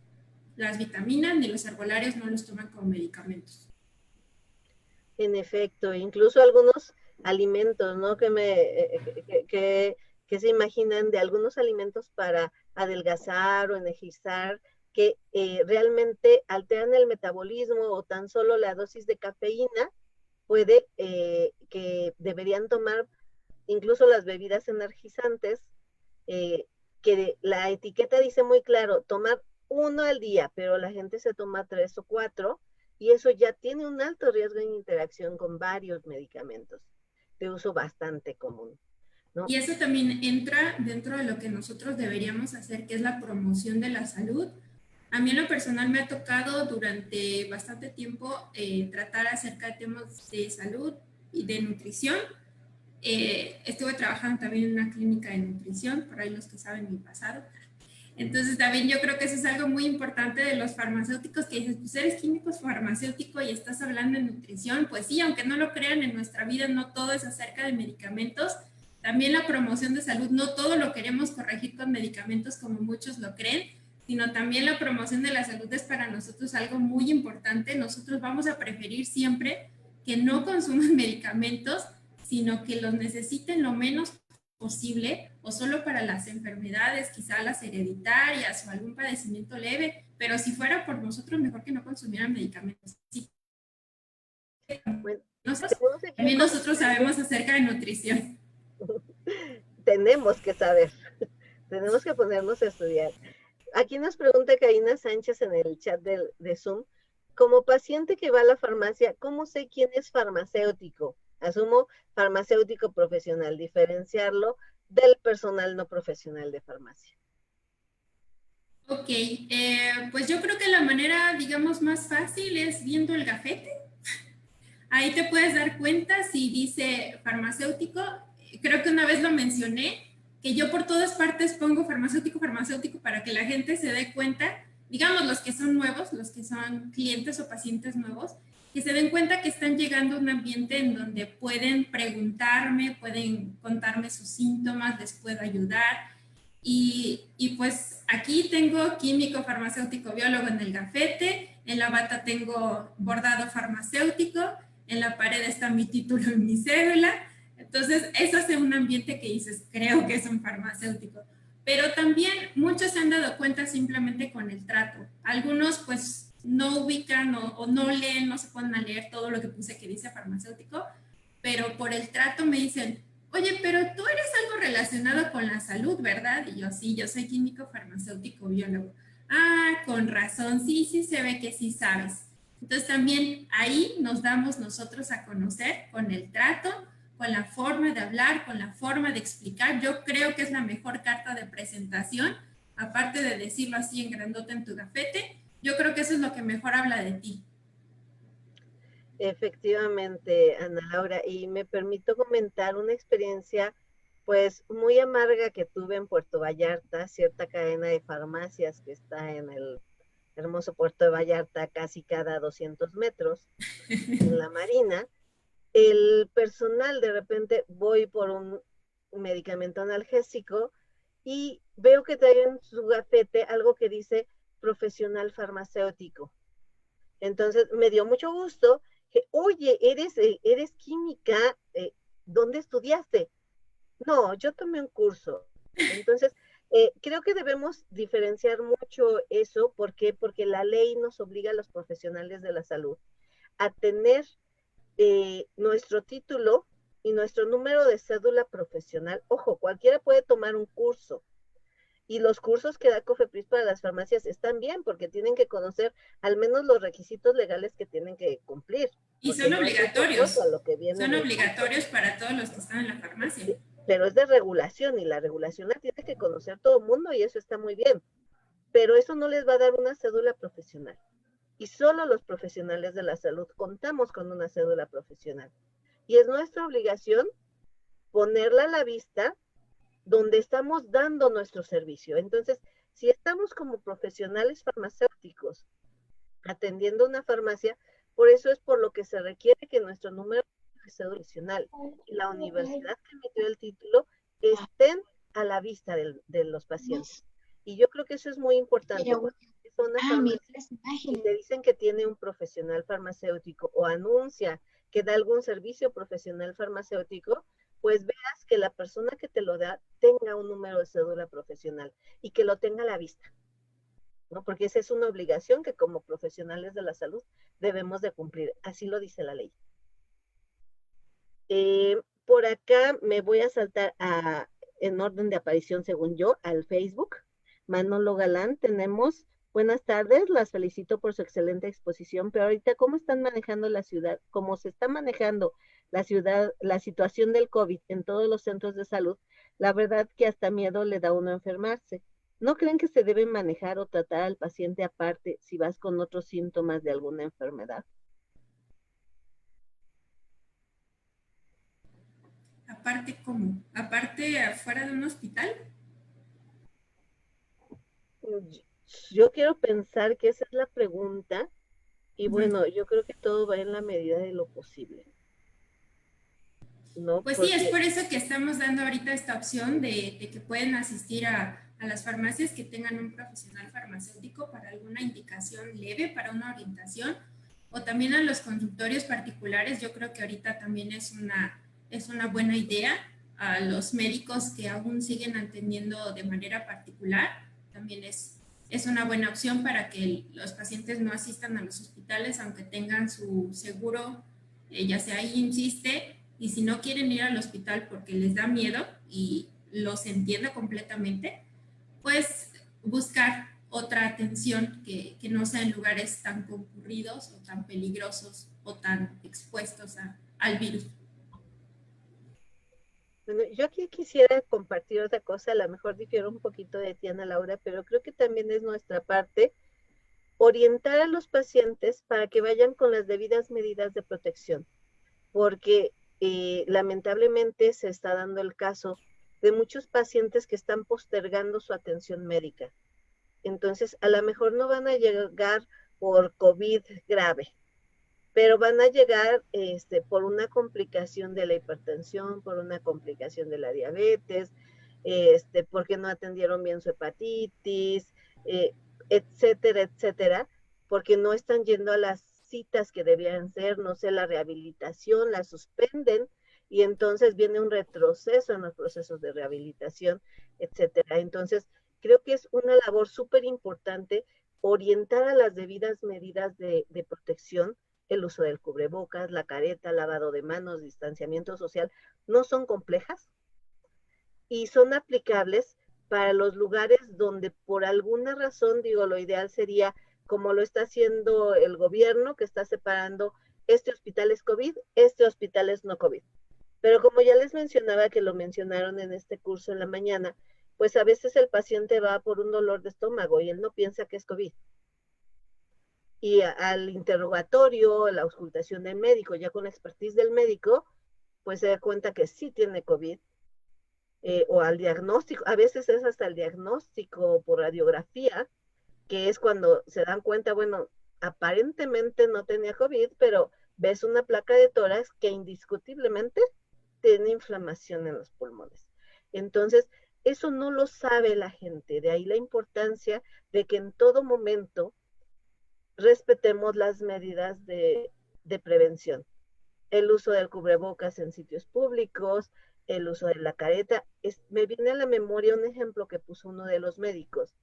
[SPEAKER 2] Las vitaminas ni los herbolarios no los toman como medicamentos.
[SPEAKER 1] En efecto, incluso algunos alimentos, ¿no? Que se imaginan de algunos alimentos para adelgazar o energizar, que realmente alteran el metabolismo o tan solo la dosis de cafeína puede que deberían tomar incluso las bebidas energizantes, que la etiqueta dice muy claro, tomar uno al día, pero la gente se toma 3 o 4 y eso ya tiene un alto riesgo de interacción con varios medicamentos de uso bastante común, ¿no?
[SPEAKER 2] Y eso también entra dentro de lo que nosotros deberíamos hacer, que es la promoción de la salud. A mí en lo personal me ha tocado durante bastante tiempo tratar acerca de temas de salud y de nutrición. Estuve trabajando también en una clínica de nutrición, por ahí los que saben mi pasado. Entonces también yo creo que eso es algo muy importante de los farmacéuticos, que dices, pues eres químico farmacéutico y estás hablando de nutrición. Pues sí, aunque no lo crean, en nuestra vida no todo es acerca de medicamentos. También la promoción de salud, no todo lo queremos corregir con medicamentos como muchos lo creen, sino también la promoción de la salud es para nosotros algo muy importante. Nosotros vamos a preferir siempre que no consuman medicamentos, sino que los necesiten lo menos posible o solo para las enfermedades, quizá las hereditarias o algún padecimiento leve, pero si fuera por nosotros, mejor que no consumieran medicamentos. Sí.
[SPEAKER 1] Bueno,
[SPEAKER 2] Nosotros,
[SPEAKER 1] tenemos aquí un
[SPEAKER 2] también nosotros
[SPEAKER 1] comentario,
[SPEAKER 2] sabemos acerca de nutrición.
[SPEAKER 1] tenemos que saber, tenemos que ponernos a estudiar. Aquí nos pregunta Karina Sánchez en el chat de Zoom, como paciente que va a la farmacia, ¿cómo sé quién es farmacéutico? Asumo farmacéutico profesional, diferenciarlo del personal no profesional de farmacia.
[SPEAKER 2] Ok, pues yo creo que la manera, digamos, más fácil es viendo el gafete. Ahí te puedes dar cuenta si dice farmacéutico. Creo que una vez lo mencioné, que yo por todas partes pongo farmacéutico, farmacéutico para que la gente se dé cuenta, digamos los que son nuevos, los que son clientes o pacientes nuevos, que se den cuenta que están llegando a un ambiente en donde pueden preguntarme, pueden contarme sus síntomas, les puedo ayudar. Y pues aquí tengo químico, farmacéutico, biólogo en el gafete, en la bata tengo bordado farmacéutico, en la pared está mi título y mi cédula. Entonces, eso hace un ambiente que dices, creo que es un farmacéutico. Pero también muchos se han dado cuenta simplemente con el trato. Algunos pues no ubican o no leen, no se ponen a leer todo lo que puse que dice farmacéutico, pero por el trato me dicen, oye, pero tú eres algo relacionado con la salud, ¿verdad? Y yo, sí, yo soy químico farmacéutico biólogo. Ah, con razón, sí, sí se ve que sí sabes. Entonces también ahí nos damos nosotros a conocer con el trato, con la forma de hablar, con la forma de explicar. Yo creo que es la mejor carta de presentación, aparte de decirlo así en grandote en tu gafete. Yo creo que eso es lo que mejor habla de ti.
[SPEAKER 1] Efectivamente, Ana Laura, y me permito comentar una experiencia pues muy amarga que tuve en Puerto Vallarta, cierta cadena de farmacias que está en el hermoso puerto de Vallarta, casi cada 200 metros, en la Marina. El personal, de repente voy por un medicamento analgésico y veo que trae en su gafete algo que dice profesional farmacéutico. Entonces me dio mucho gusto que, oye, eres química, ¿dónde estudiaste? No, yo tomé un curso. Entonces, creo que debemos diferenciar mucho eso. ¿Por qué? Porque la ley nos obliga a los profesionales de la salud a tener nuestro título y nuestro número de cédula profesional. Ojo, cualquiera puede tomar un curso, Y los cursos que da COFEPRIS para las farmacias están bien porque tienen que conocer al menos los requisitos legales que tienen que cumplir,
[SPEAKER 2] Y
[SPEAKER 1] porque no es otra cosa lo que viene
[SPEAKER 2] son
[SPEAKER 1] de...
[SPEAKER 2] obligatorios para todos los que están en la farmacia.
[SPEAKER 1] Pero es de regulación y la regulación la tiene que conocer todo el mundo y eso está muy bien. Pero eso no les va a dar una cédula profesional. Y solo los profesionales de la salud contamos con una cédula profesional. Y es nuestra obligación ponerla a la vista donde estamos dando nuestro servicio. Entonces, si estamos como profesionales farmacéuticos atendiendo una farmacia, por eso es por lo que se requiere que nuestro número de cédula profesional y la universidad que emitió el título estén a la vista de los pacientes. Y yo creo que eso es muy importante. Cuando es una farmacia y te dicen que tiene un profesional farmacéutico o anuncia que da algún servicio profesional farmacéutico, pues veas que la persona que te lo da tenga un número de cédula profesional y que lo tenga a la vista, ¿no? Porque esa es una obligación que como profesionales de la salud debemos de cumplir. Así lo dice la ley. Por acá me voy a saltar en orden de aparición, según yo, al Facebook. Manolo Galán, tenemos, buenas tardes, las felicito por su excelente exposición, pero ahorita, ¿cómo están manejando la ciudad? ¿Cómo se está manejando la ciudad, la situación del COVID en todos los centros de salud? La verdad que hasta miedo le da a uno a enfermarse. ¿No creen que se debe manejar o tratar al paciente aparte si vas con otros síntomas de alguna enfermedad?
[SPEAKER 2] Aparte, ¿cómo? Aparte, afuera de un hospital.
[SPEAKER 1] Yo quiero pensar que esa es la pregunta y
[SPEAKER 2] Ujú.
[SPEAKER 1] bueno, yo creo que todo va en la medida de lo posible, ¿no?
[SPEAKER 2] Pues sí, es
[SPEAKER 1] Porque
[SPEAKER 2] por eso que estamos dando ahorita esta opción de que pueden asistir a las farmacias que tengan un profesional farmacéutico para alguna indicación leve, para una orientación, o también a los consultorios particulares. Yo creo que ahorita también es una buena idea. A los médicos que aún siguen atendiendo de manera particular, también es una buena opción para que los pacientes no asistan a los hospitales, aunque tengan su seguro, ya sea ahí insiste, y si no quieren ir al hospital porque les da miedo, y los entiendo completamente, pues buscar otra atención que no sea en lugares tan concurridos o tan peligrosos o tan expuestos al virus.
[SPEAKER 1] bueno, yo aquí quisiera compartir otra cosa, a lo mejor difiero un poquito de ti, Ana Laura, pero creo que también es nuestra parte orientar a los pacientes para que vayan con las debidas medidas de protección, porque lamentablemente se está dando el caso de muchos pacientes que están postergando su atención médica. Entonces, a lo mejor no van a llegar por COVID grave, pero van a llegar por una complicación de la hipertensión, por una complicación de la diabetes, porque no atendieron bien su hepatitis, eh, etcétera, etcétera, porque no están yendo a las citas que debían ser, no sé, la rehabilitación, la suspenden y entonces viene un retroceso en los procesos de rehabilitación, etcétera. Entonces, creo que es una labor súper importante orientar a las debidas medidas de protección, el uso del cubrebocas, la careta, lavado de manos, distanciamiento social, no son complejas y son aplicables para los lugares donde por alguna razón, digo, lo ideal sería como lo está haciendo el gobierno, que está separando este hospital es COVID, este hospital es no COVID. Pero como ya les mencionaba que lo mencionaron en este curso en la mañana, pues a veces el paciente va por un dolor de estómago y él no piensa que es COVID y al interrogatorio, la auscultación del médico, ya con la expertise del médico, pues se da cuenta que sí tiene COVID, o al diagnóstico, a veces es hasta el diagnóstico por radiografía, que es cuando se dan cuenta, bueno, aparentemente no tenía COVID, pero ves una placa de tórax que indiscutiblemente tiene inflamación en los pulmones. Entonces, eso no lo sabe la gente, de ahí la importancia de que en todo momento respetemos las medidas de prevención. El uso del cubrebocas en sitios públicos, el uso de la careta. Me viene a la memoria un ejemplo que puso uno de los médicos,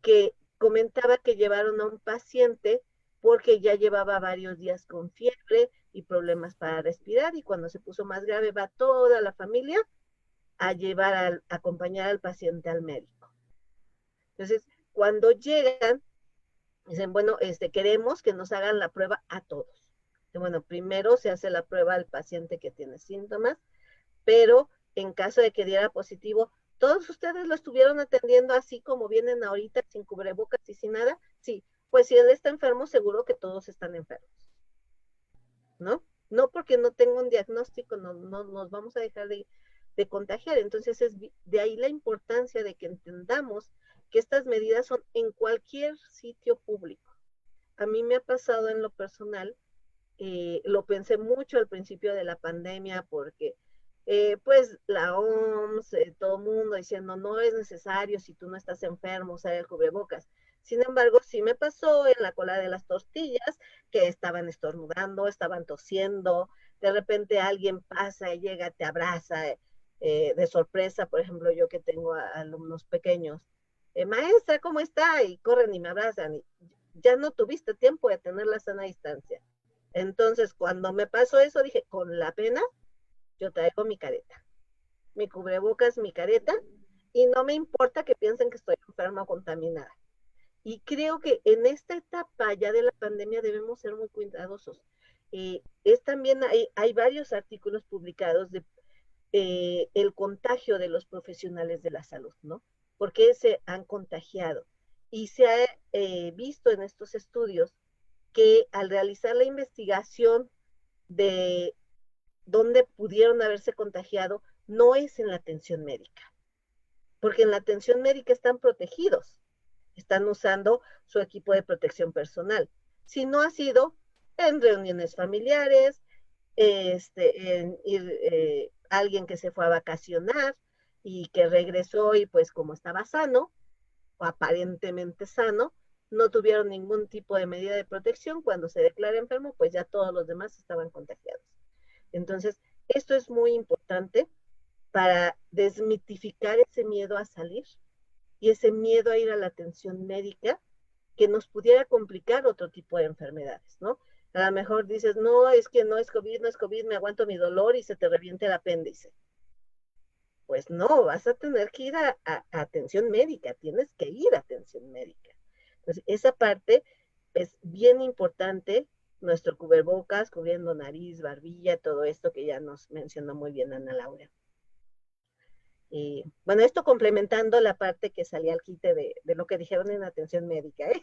[SPEAKER 1] que comentaba que llevaron a un paciente porque ya llevaba varios días con fiebre y problemas para respirar y cuando se puso más grave va toda la familia a llevar a acompañar al paciente al médico. Entonces, cuando llegan, dicen, bueno, queremos que nos hagan la prueba a todos. Bueno, primero se hace la prueba al paciente que tiene síntomas, pero en caso de que diera positivo, ¿todos ustedes lo estuvieron atendiendo así como vienen ahorita, sin cubrebocas y sin nada? Sí, pues si él está enfermo, seguro que todos están enfermos, ¿no? No porque no tenga un diagnóstico, no nos vamos a dejar de contagiar. Entonces, de ahí la importancia de que entendamos que estas medidas son en cualquier sitio público. A mí me ha pasado en lo personal, lo pensé mucho al principio de la pandemia porque pues la OMS, todo el mundo diciendo no es necesario si tú no estás enfermo usar el cubrebocas. Sin embargo, sí me pasó en la cola de las tortillas que estaban estornudando, estaban tosiendo, de repente alguien pasa y llega, te abraza de sorpresa, por ejemplo, yo que tengo alumnos pequeños, maestra, ¿cómo está? Y corren y me abrazan, y ya no tuviste tiempo de tener la sana distancia. Entonces, cuando me pasó eso, dije, con la pena, yo traigo mi careta, mi cubrebocas, mi careta, y no me importa que piensen que estoy enferma o contaminada. Y creo que en esta etapa ya de la pandemia debemos ser muy cuidadosos. Es también, hay varios artículos publicados de el contagio de los profesionales de la salud, ¿no? Porque se han contagiado. Y se ha visto en estos estudios que al realizar la investigación de dónde pudieron haberse contagiado, no es en la atención médica, porque en la atención médica están protegidos, están usando su equipo de protección personal. Si no ha sido en reuniones familiares, en ir, alguien que se fue a vacacionar y que regresó y pues como estaba sano, o aparentemente sano, no tuvieron ningún tipo de medida de protección, cuando se declara enfermo, pues ya todos los demás estaban contagiados. Entonces, esto es muy importante para desmitificar ese miedo a salir y ese miedo a ir a la atención médica que nos pudiera complicar otro tipo de enfermedades, ¿no? A lo mejor dices, no, es que no es COVID, no es COVID, me aguanto mi dolor y se te reviente el apéndice. Pues no, vas a tener que ir a atención médica, tienes que ir a atención médica. Entonces, esa parte es bien importante, nuestro cubrebocas, cubriendo nariz, barbilla, todo esto que ya nos mencionó muy bien Ana Laura. Y bueno, esto complementando la parte que salía al quite de lo que dijeron en atención médica, ¿eh?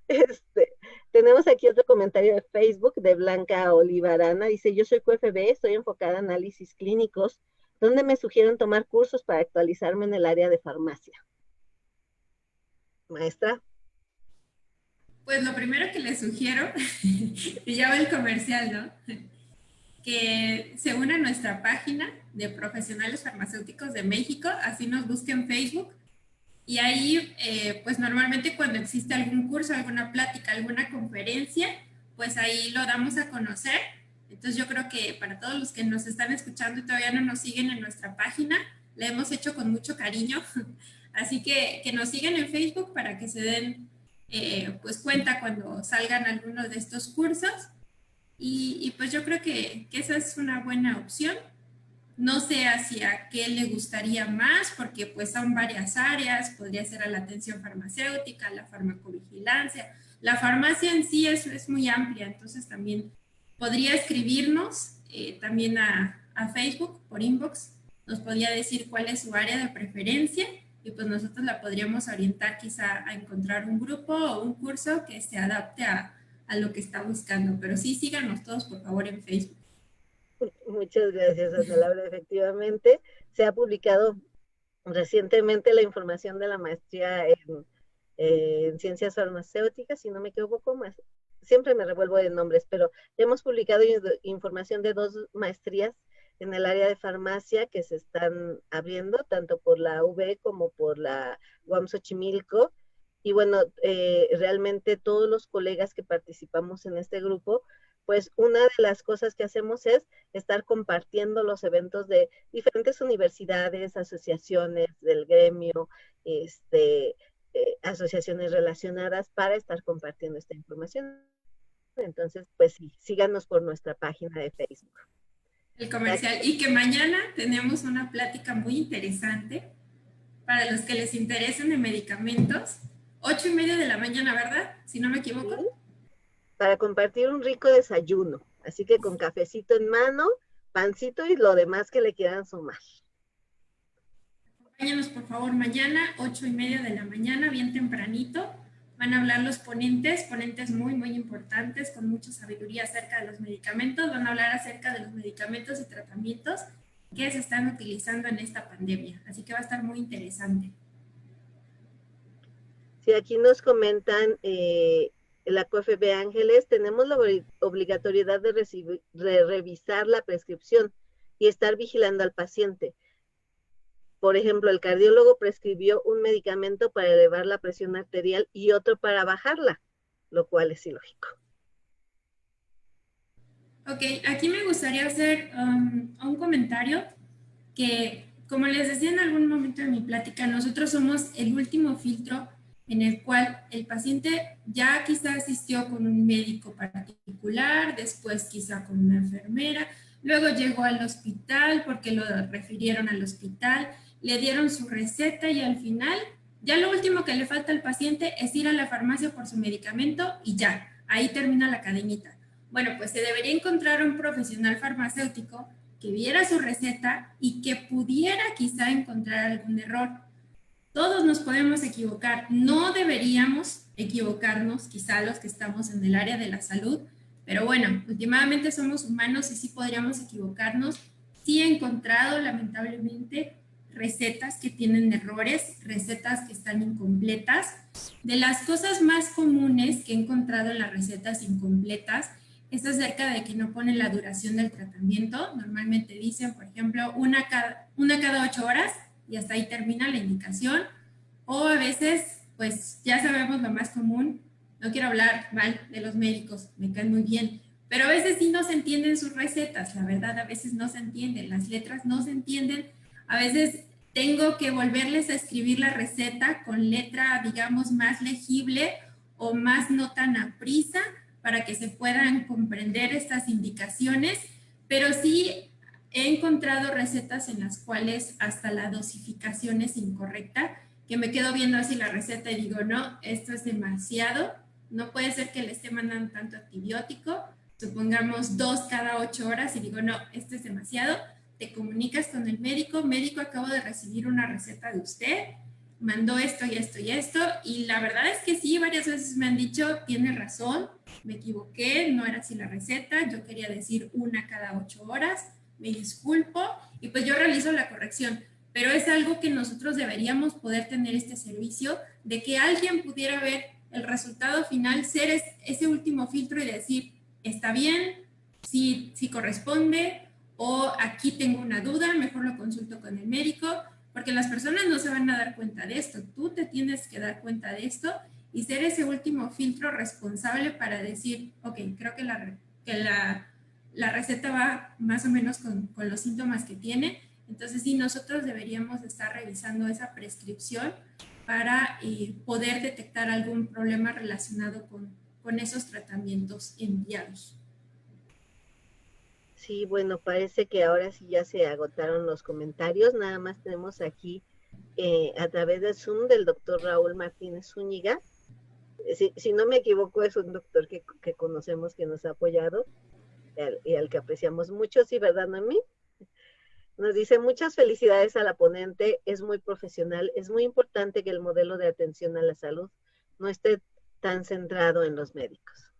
[SPEAKER 1] Este, tenemos aquí otro comentario de Facebook de Blanca Olivarana. Dice, yo soy QFB, estoy enfocada en análisis clínicos, donde me sugieren tomar cursos para actualizarme en el área de farmacia. Maestra.
[SPEAKER 2] Pues lo primero que les sugiero, y ya va el comercial, ¿no? Que se una a nuestra página de Profesionales Farmacéuticos de México, así nos busquen en Facebook. Y ahí, pues normalmente cuando existe algún curso, alguna plática, alguna conferencia, pues ahí lo damos a conocer. Entonces yo creo que para todos los que nos están escuchando y todavía no nos siguen en nuestra página, la hemos hecho con mucho cariño. Así que nos sigan en Facebook para que se den pues cuenta cuando salgan algunos de estos cursos. Y pues yo creo que esa es una buena opción. No sé hacia qué le gustaría más, porque pues son varias áreas, podría ser a la atención farmacéutica, la farmacovigilancia. La farmacia en sí es muy amplia, entonces también podría escribirnos también a Facebook por inbox, nos podría decir cuál es su área de preferencia y pues nosotros la podríamos orientar quizá a encontrar un grupo o un curso que se adapte a lo que está buscando. Pero sí, síganos todos por favor en Facebook.
[SPEAKER 1] Muchas gracias, Ana Laura. Efectivamente, se ha publicado recientemente la información de la maestría en ciencias farmacéuticas, si no me equivoco más. Siempre me revuelvo de nombres, pero hemos publicado información de 2 maestrías en el área de farmacia que se están abriendo, tanto por la UB como por la UAM Xochimilco. Y bueno, realmente todos los colegas que participamos en este grupo, pues una de las cosas que hacemos es estar compartiendo los eventos de diferentes universidades, asociaciones del gremio, asociaciones relacionadas para estar compartiendo esta información. Entonces, pues sí, síganos por nuestra página de Facebook.
[SPEAKER 2] El comercial. Y que mañana tenemos una plática muy interesante para los que les interesen de medicamentos. 8:30 de la mañana, ¿verdad? Si no me equivoco.
[SPEAKER 1] ¿Sí? Para compartir un rico desayuno. Así que con cafecito en mano, pancito y lo demás que le quieran sumar.
[SPEAKER 2] Acompáñanos por favor mañana, 8:30 de la mañana, bien tempranito. Van a hablar los ponentes muy, muy importantes, con mucha sabiduría acerca de los medicamentos. Van a hablar acerca de los medicamentos y tratamientos que se están utilizando en esta pandemia. Así que va a estar muy interesante.
[SPEAKER 1] Sí, aquí nos comentan la COFB Ángeles, tenemos la obligatoriedad de revisar la prescripción y estar vigilando al paciente. Por ejemplo, el cardiólogo prescribió un medicamento para elevar la presión arterial y otro para bajarla, lo cual es ilógico.
[SPEAKER 2] Ok, aquí me gustaría hacer un comentario que, como les decía en algún momento de mi plática, nosotros somos el último filtro en el cual el paciente ya quizá asistió con un médico particular, después quizá con una enfermera, luego llegó al hospital porque lo refirieron al hospital, le dieron su receta y al final ya lo último que le falta al paciente es ir a la farmacia por su medicamento y ya, ahí termina la cadenita. Bueno, pues se debería encontrar un profesional farmacéutico que viera su receta y que pudiera quizá encontrar algún error. Todos nos podemos equivocar, no deberíamos equivocarnos, quizá los que estamos en el área de la salud, pero bueno, últimamente somos humanos y sí podríamos equivocarnos. Sí he encontrado, lamentablemente, recetas que tienen errores, recetas que están incompletas. De las cosas más comunes que he encontrado en las recetas incompletas es acerca de que no ponen la duración del tratamiento. Normalmente dicen, por ejemplo, una cada 8 horas y hasta ahí termina la indicación. O a veces, pues ya sabemos lo más común, no quiero hablar mal de los médicos, me caen muy bien, pero a veces sí no se entienden sus recetas, la verdad, a veces no se entienden, las letras no se entienden, a veces tengo que volverles a escribir la receta con letra, digamos, más legible o más no tan aprisa para que se puedan comprender estas indicaciones, pero sí he encontrado recetas en las cuales hasta la dosificación es incorrecta, que me quedo viendo así la receta y digo, no, esto es demasiado, no puede ser que le esté mandando tanto antibiótico, supongamos 2 cada 8 horas y digo, no, esto es demasiado, te comunicas con el médico, médico, acabo de recibir una receta de usted, mandó esto y esto y esto, y la verdad es que sí, varias veces me han dicho, tiene razón, me equivoqué, no era así la receta, yo quería decir una cada 8 horas, me disculpo, y pues yo realizo la corrección, pero es algo que nosotros deberíamos poder tener este servicio, de que alguien pudiera ver el resultado final, ser ese último filtro y decir, está bien, sí corresponde, o aquí tengo una duda, mejor lo consulto con el médico, porque las personas no se van a dar cuenta de esto, tú te tienes que dar cuenta de esto y ser ese último filtro responsable para decir, ok, creo que la receta va más o menos con los síntomas que tiene, entonces sí, nosotros deberíamos estar revisando esa prescripción para poder detectar algún problema relacionado con esos tratamientos enviados.
[SPEAKER 1] Sí, bueno, parece que ahora sí ya se agotaron los comentarios. Nada más tenemos aquí a través de Zoom del doctor Raúl Martínez Zúñiga. Si no me equivoco, es un doctor que conocemos, que nos ha apoyado y al que apreciamos mucho. Sí, ¿verdad, Noemí? Nos dice, muchas felicidades a la ponente, es muy profesional, es muy importante que el modelo de atención a la salud no esté tan centrado en los médicos.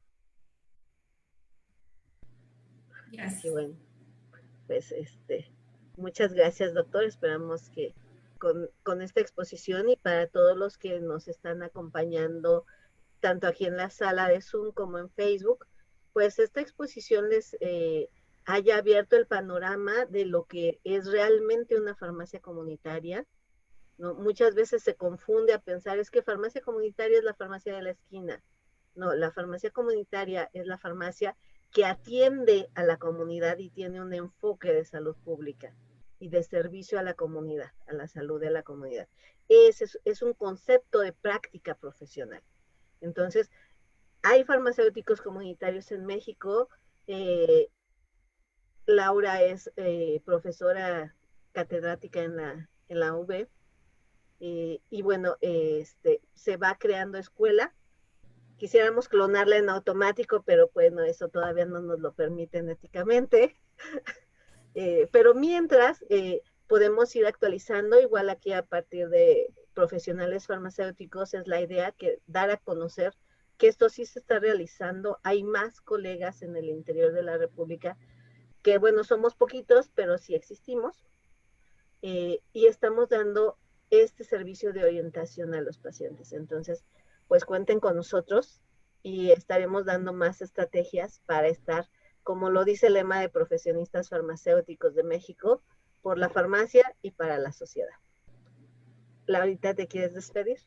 [SPEAKER 2] Gracias.
[SPEAKER 1] Y bueno, pues muchas gracias, doctor. Esperamos que con esta exposición y para todos los que nos están acompañando, tanto aquí en la sala de Zoom como en Facebook, pues esta exposición les haya abierto el panorama de lo que es realmente una farmacia comunitaria, ¿no? Muchas veces se confunde a pensar, es que farmacia comunitaria es la farmacia de la esquina. No, la farmacia comunitaria es la farmacia que atiende a la comunidad y tiene un enfoque de salud pública y de servicio a la comunidad, a la salud de la comunidad. Ese es un concepto de práctica profesional. Entonces, hay farmacéuticos comunitarios en México. Laura es profesora catedrática en la UB y bueno, se va creando escuela. Quisiéramos clonarla en automático, pero bueno, eso todavía no nos lo permiten éticamente. Pero mientras, podemos ir actualizando, igual aquí a partir de profesionales farmacéuticos, es la idea que dar a conocer que esto sí se está realizando. Hay más colegas en el interior de la República, que bueno, somos poquitos, pero sí existimos, y estamos dando este servicio de orientación a los pacientes. Entonces, pues cuenten con nosotros y estaremos dando más estrategias para estar, como lo dice el lema de Profesionistas Farmacéuticos de México, por la farmacia y para la sociedad. Laurita, ¿te quieres despedir?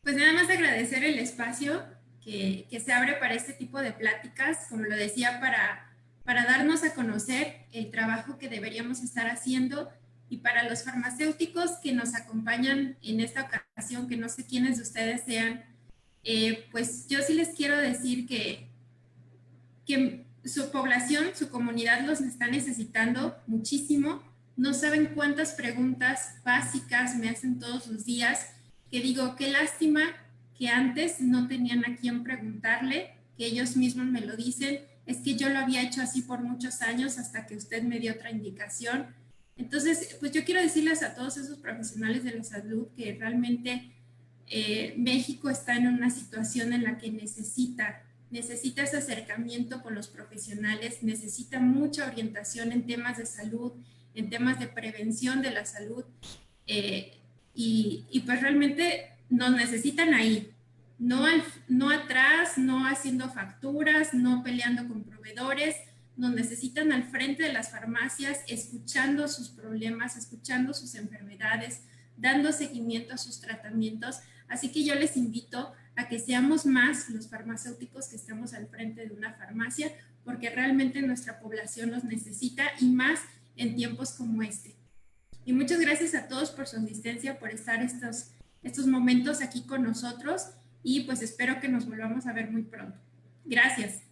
[SPEAKER 2] Pues nada más agradecer el espacio que se abre para este tipo de pláticas, como lo decía, para darnos a conocer el trabajo que deberíamos estar haciendo y para los farmacéuticos que nos acompañan en esta ocasión, que no sé quiénes de ustedes sean, pues yo sí les quiero decir que su población, su comunidad los está necesitando muchísimo. No saben cuántas preguntas básicas me hacen todos los días, que digo, qué lástima que antes no tenían a quién preguntarle, que ellos mismos me lo dicen, es que yo lo había hecho así por muchos años hasta que usted me dio otra indicación. Entonces, pues yo quiero decirles a todos esos profesionales de la salud que realmente México está en una situación en la que necesita ese acercamiento con los profesionales, necesita mucha orientación en temas de salud, en temas de prevención de la salud, eh, y pues realmente nos necesitan ahí, no atrás, no haciendo facturas, no peleando con proveedores, nos necesitan al frente de las farmacias, escuchando sus problemas, escuchando sus enfermedades, dando seguimiento a sus tratamientos. Así que yo les invito a que seamos más los farmacéuticos que estemos al frente de una farmacia, porque realmente nuestra población los necesita y más en tiempos como este. Y muchas gracias a todos por su asistencia, por estar estos momentos aquí con nosotros y pues espero que nos volvamos a ver muy pronto. Gracias.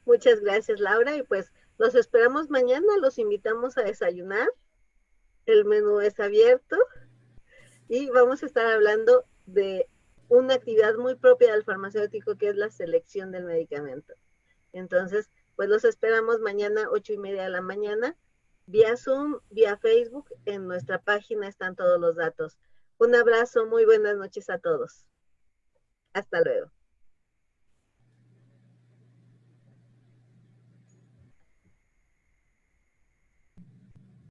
[SPEAKER 1] Muchas gracias, Laura, y pues los esperamos mañana, los invitamos a desayunar. El menú es abierto y vamos a estar hablando de una actividad muy propia del farmacéutico, que es la selección del medicamento. Entonces, pues los esperamos mañana 8:30 de la mañana, vía Zoom, vía Facebook. En nuestra página están todos los datos. Un abrazo, muy buenas noches a todos. Hasta luego.